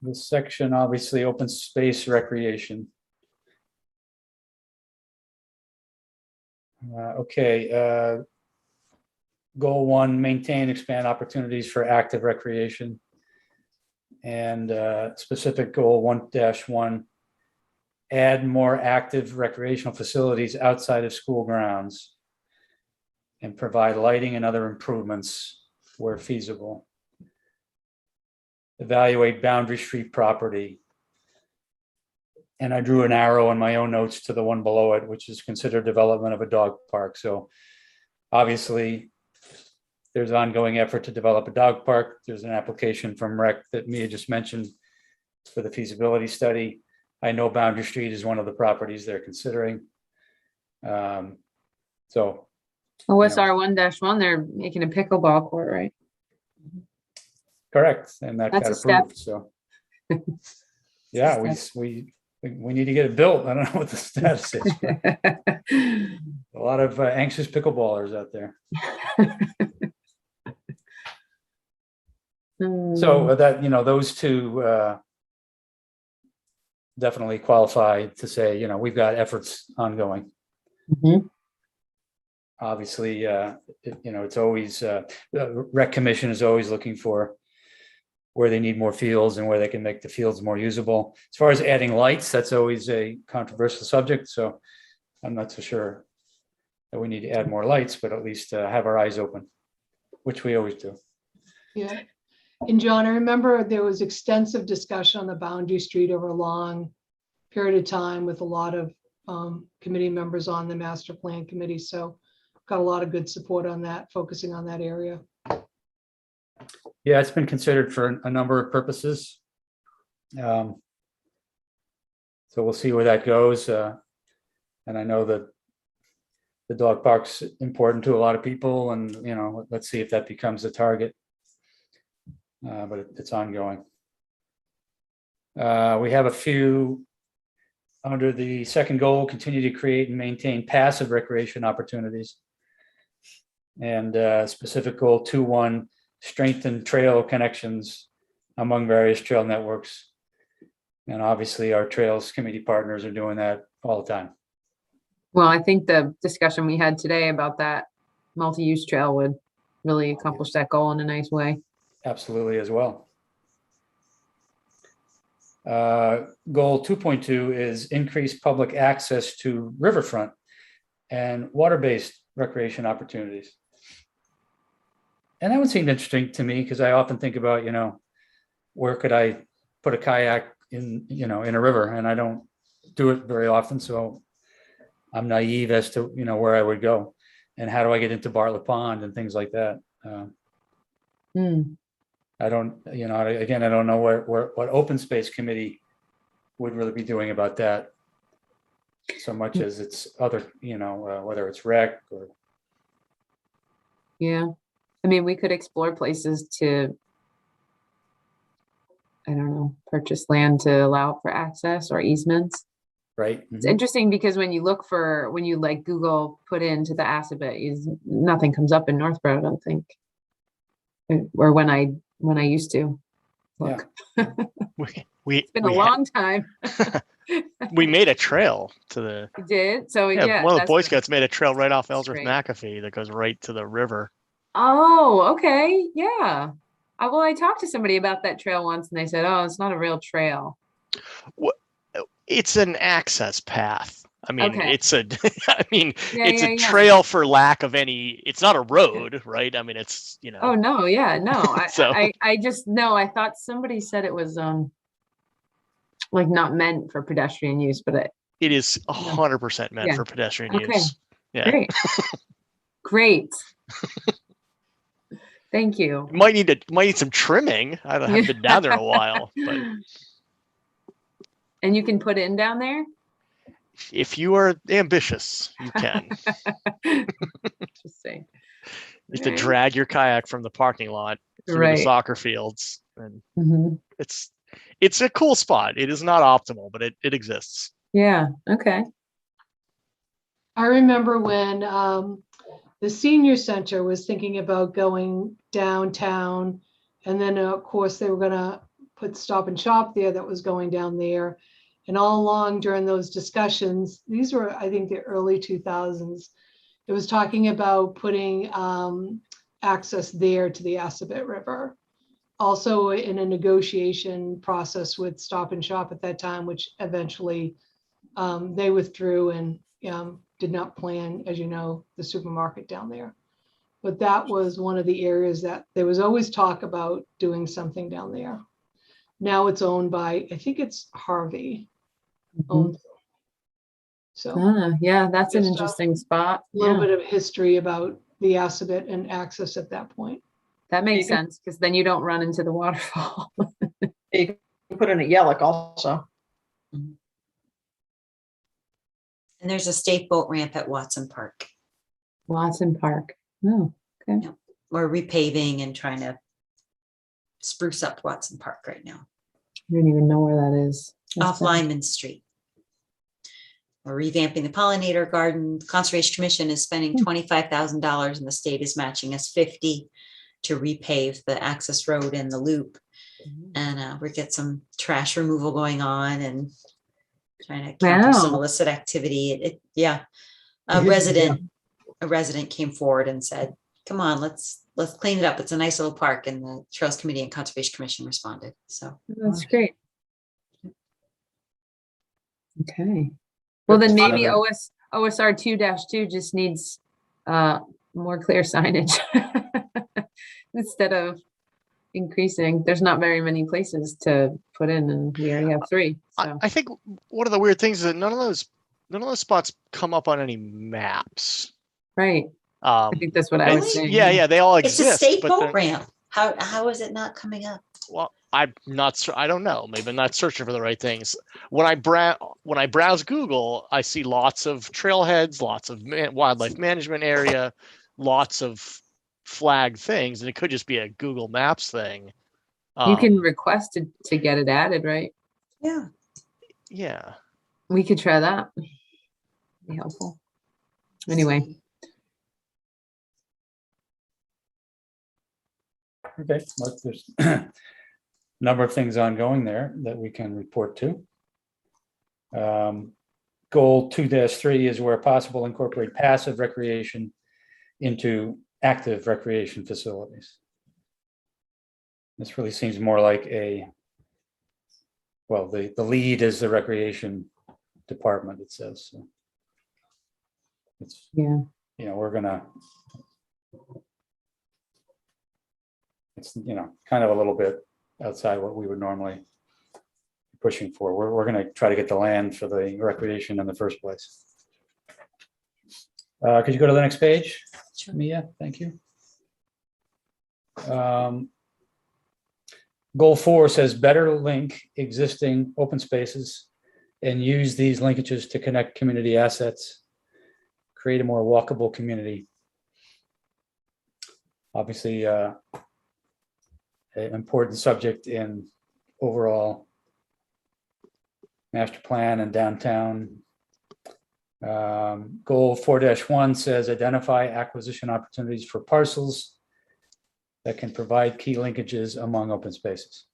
this section, obviously open space recreation. Goal 1, maintain, expand opportunities for active recreation. And specific goal 1-1, add more active recreational facilities outside of school grounds and provide lighting and other improvements where feasible. Evaluate boundary street property. And I drew an arrow in my own notes to the one below it, which is considered development of a dog park. So obviously there's ongoing effort to develop a dog park. There's an application from Rec that Mia just mentioned for the feasibility study. I know Boundary Street is one of the properties they're considering. So. OSR 1-1, they're making a pickleball court, right? Correct, and that That's got a step. approved, so. Yeah, we need to get it built. I don't know what the status is. But a lot of anxious pickleballers out there. So that, those two definitely qualify to say, we've got efforts ongoing. Mhm. Obviously, it's always, the Rec Commission is always looking for where they need more fields and where they can make the fields more usable. As far as adding lights, that's always a controversial subject. So I'm not so sure that we need to add more lights, but at least have our eyes open, which we always do. Yeah. And John, I remember there was extensive discussion on the Boundary Street over a long period of time with a lot of committee members on the master plan committee. So got a lot of good support on that, focusing on that area. Yeah, it's been considered for a number of purposes. So we'll see where that goes. And I know that the dog park's important to a lot of people, and let's see if that becomes a target. But it's ongoing. We have a few under the second goal: continue to create and maintain passive recreation opportunities. And specific goal 2-1, strengthen trail connections among various trail networks. And obviously our trails committee partners are doing that all the time. Well, I think the discussion we had today about that multi-use trail would really accomplish that goal in a nice way. Absolutely as well. Goal 2.2 is increase public access to riverfront and water-based recreation opportunities. And that one seemed interesting to me because I often think about, where could I put a kayak in a river, and I don't do it very often. So I'm naive as to, where I would go and how do I get into Bartlett Pond and things like that. Hmm. I don't, again, I don't know what open space committee would really be doing about that. So much as it's other, whether it's rec or. Yeah. I mean, we could explore places to, I don't know, purchase land to allow for access or easements. Right. It's interesting because when you like Google put into the Assabet, nothing comes up in Northborough, I don't think. Or when I used to look. It's been a long time. We made a trail to the. We did. So yeah, one of the Boy that's Scouts made a trail right off Ellsworth great. McAfee that goes right to the river. Oh, okay. Yeah. Well, I talked to somebody about that trail once and they said, oh, it's not a real trail. It's an access path. I mean, Okay. it's a, I mean, Yeah, it's yeah, a yeah. trail for lack of any, it's not a road, right? I mean, it's, Oh, no. Yeah, no. So- I just, no, I thought somebody said it was, like not meant for pedestrian use, but it is 100% meant Yeah. for pedestrian Okay. use. Yeah. Great. Great. Thank you. Might need some trimming. I haven't been down there in a while, but And you can put in down there? if you are ambitious, you can. Interesting. You have to drag your kayak from the parking lot through the soccer fields, and it's a cool spot. It is not optimal, but it exists. Yeah. Okay. I remember when the senior center was thinking about going downtown, and then of course they were going to put Stop and Shop there that was going down there. And all along during those discussions, these were, I think, the early 2000s, it was talking about putting access there to the Assabet River. Also in a negotiation process with Stop and Shop at that time, which eventually they withdrew and did not plan, as you know, the supermarket down there. But that was one of the areas that there was always talk about doing something down there. Now it's owned by, I think it's Harvey. Owns it. So yeah, that's an just interesting spot. a little bit of history about the Assabet and access at that point. That makes sense because then you don't run into the waterfall. You can put in a Yellock also. And there's a state boat ramp at Watson Park. Watson Park. Oh, okay. Yeah. We're repaving and trying to spruce up Watson Park right now. I don't even know where that is. Off Lyman Street. We're revamping the pollinator garden. The Conservation Commission is spending $25,000 and the state is matching us $50,000 to repave the access road and the loop. And we get some trash removal going on and trying to counter some illicit activity. A resident came forward and said, come on, let's clean it up. It's a nice little park. And the Trails Committee and Conservation Commission responded. So that's great. Okay. Well, then maybe OSR 2-2 just needs more clear signage instead of increasing. There's not very many places to put in, and we already have 3. So. I think one of the weird things is that none of those spots come up on any maps. Right. I think that's what I was saying. Yeah, they all exist. It's a state boat ramp. How is it not coming up? Well, I'm not. I don't know. Maybe I'm not searching for the right things. When I browse Google, I see lots of trailheads, lots of wildlife management area, lots of flagged things, and it could just be a Google Maps thing. You can request to get it added, right? Yeah. Yeah. We could try that. Be helpful. Anyway. Okay, well, there's a number of things ongoing there that we can report to. Goal 2-3 is where possible incorporate passive recreation into active recreation facilities. This really seems more like the lead is the recreation department, it says. So it's, we're gonna, it's, kind of a little bit outside what we would normally be pushing for. We're going to try to get the land for the recreation in the first place. Could you go to the next page? Sure. Mia, thank you. Goal 4 says better link existing open spaces and use these linkages to connect community assets, create a more walkable community. Obviously, an important subject in overall master plan and downtown. Goal 4-1 says identify acquisition opportunities for parcels that can provide key linkages among open spaces.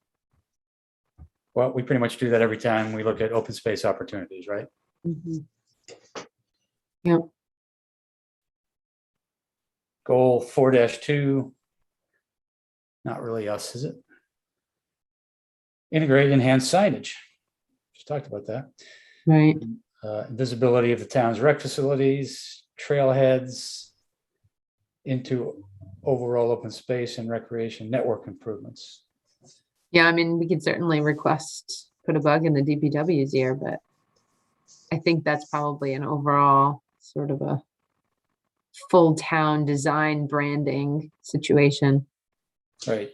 Well, we pretty much do that every time we look at open space opportunities, right? Yep. Goal 4-2, not really us, is it? Integrate enhanced signage. Just talked about that. Right. Visibility of the town's rec facilities, trailheads into overall open space and recreation network improvements. Yeah, I mean, we could certainly request, put a bug in the DPW's ear, but I think that's probably an overall sort of a full town design branding situation. Right.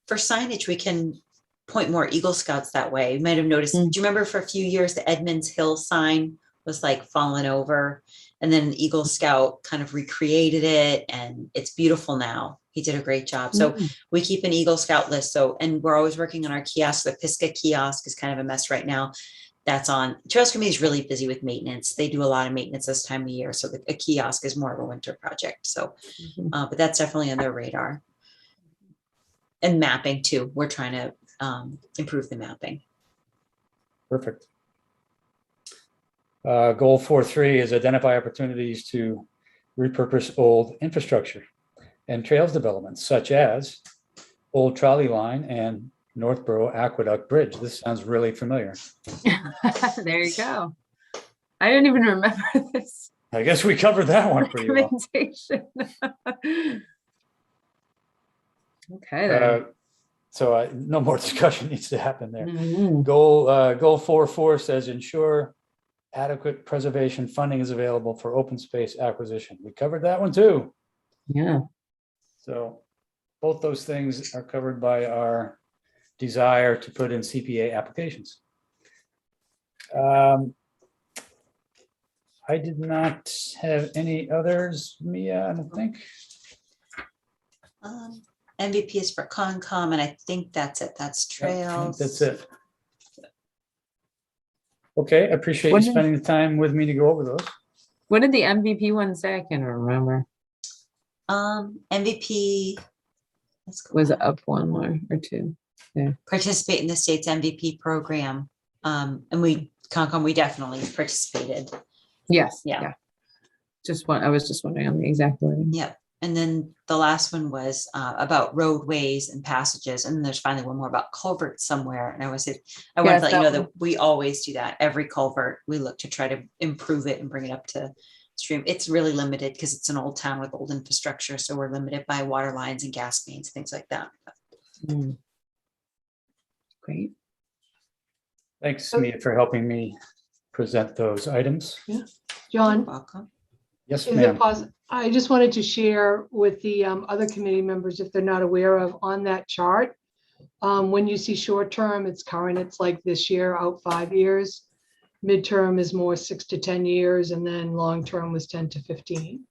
For signage, we can point more Eagle Scouts that way. You might have noticed, do you remember for a few years, the Edmonds Hill sign was like fallen over, and then an Eagle Scout kind of recreated it, and it's beautiful now. He did a great job. So we keep an Eagle Scout list. So, and we're always working on our kiosk. The Pisgah kiosk is kind of a mess right now. That's on. Trails Committee is really busy with maintenance. They do a lot of maintenance this time of year. So a kiosk is more of a winter project. So, but that's definitely on their radar. And mapping too. We're trying to improve the mapping. Perfect. Goal 4.3 is identify opportunities to repurpose old infrastructure and trails developments, such as old trolley line and Northborough Aqueduct Bridge. This sounds really familiar. There you go. I didn't even remember this I guess we covered that one pretty well. recommendation. Okay, then. So no more discussion needs to happen there. Mhm. Goal 4.4 says ensure adequate preservation funding is available for open space acquisition. We covered that one too. Yeah. So both those things are covered by our desire to put in CPA applications. I did not have any others, Mia, I don't think. MVP is for Concom, and I think that's it. That's trails. That's it. Okay, I appreciate you spending the time with me to go over those. What did the MVP one say? I can't remember. MVP Was it up one more or two? Yeah. Participate in the state's MVP program. And Concom, we definitely participated. Yes. Yeah. I was just wondering on the exact wording. Yep. And then the last one was about roadways and passages. And then there's finally one more about culverts somewhere. And I want to let you know that we always do that. Every culvert, we look to try to improve it and bring it up to stream. It's really limited because it's an old town with old infrastructure. So we're limited by water lines and gas mains, things like that. Great. Thanks, Mia, for helping me present those items. Yeah. John. You're welcome. Yes, Is ma'am. it possible? I just wanted to share with the other committee members, if they're not aware of, on that chart. When you see short term, it's current. It's like this year out 5 years. Midterm is more 6 to 10 years, and then long term was 10 to 15.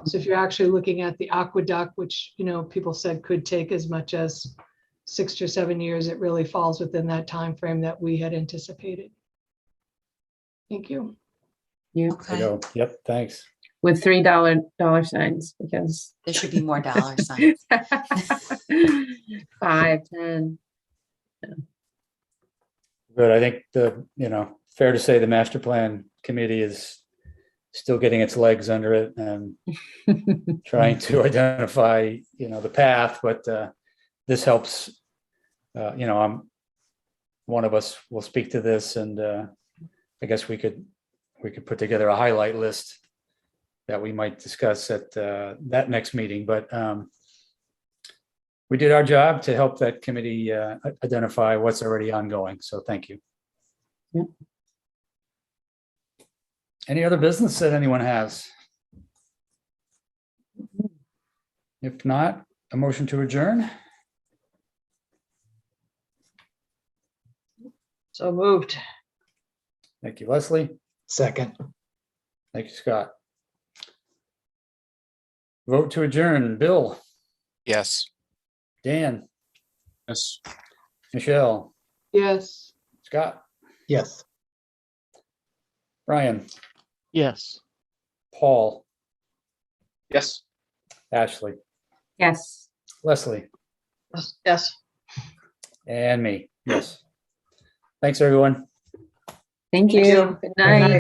So if you're actually looking at the aqueduct, which people said could take as much as 6 to 7 years, it really falls within that time frame that we had anticipated. Thank you. Yeah. Okay. Yep, thanks. With $3 signs, because There should be more dollar signs. 5, 10. Good. I think fair to say the master plan committee is still getting its legs under it and trying to identify, the path, but this helps. One of us will speak to this, and I guess we could put together a highlight list that we might discuss at that next meeting. But we did our job to help that committee identify what's already ongoing. So thank you. Yep. Any other business that anyone has? If not, A motion to adjourn? So moved. Thank you, Leslie. Second. Thank you, Scott. Vote to adjourn. Bill, Yes. Dan, Yes. Michelle, Yes. Scott, Yes. Brian, Yes. Paul, Yes. Ashley, Yes. Leslie, Yes. and me. Yes. Thanks, everyone. Thank Thank you. you. Good night.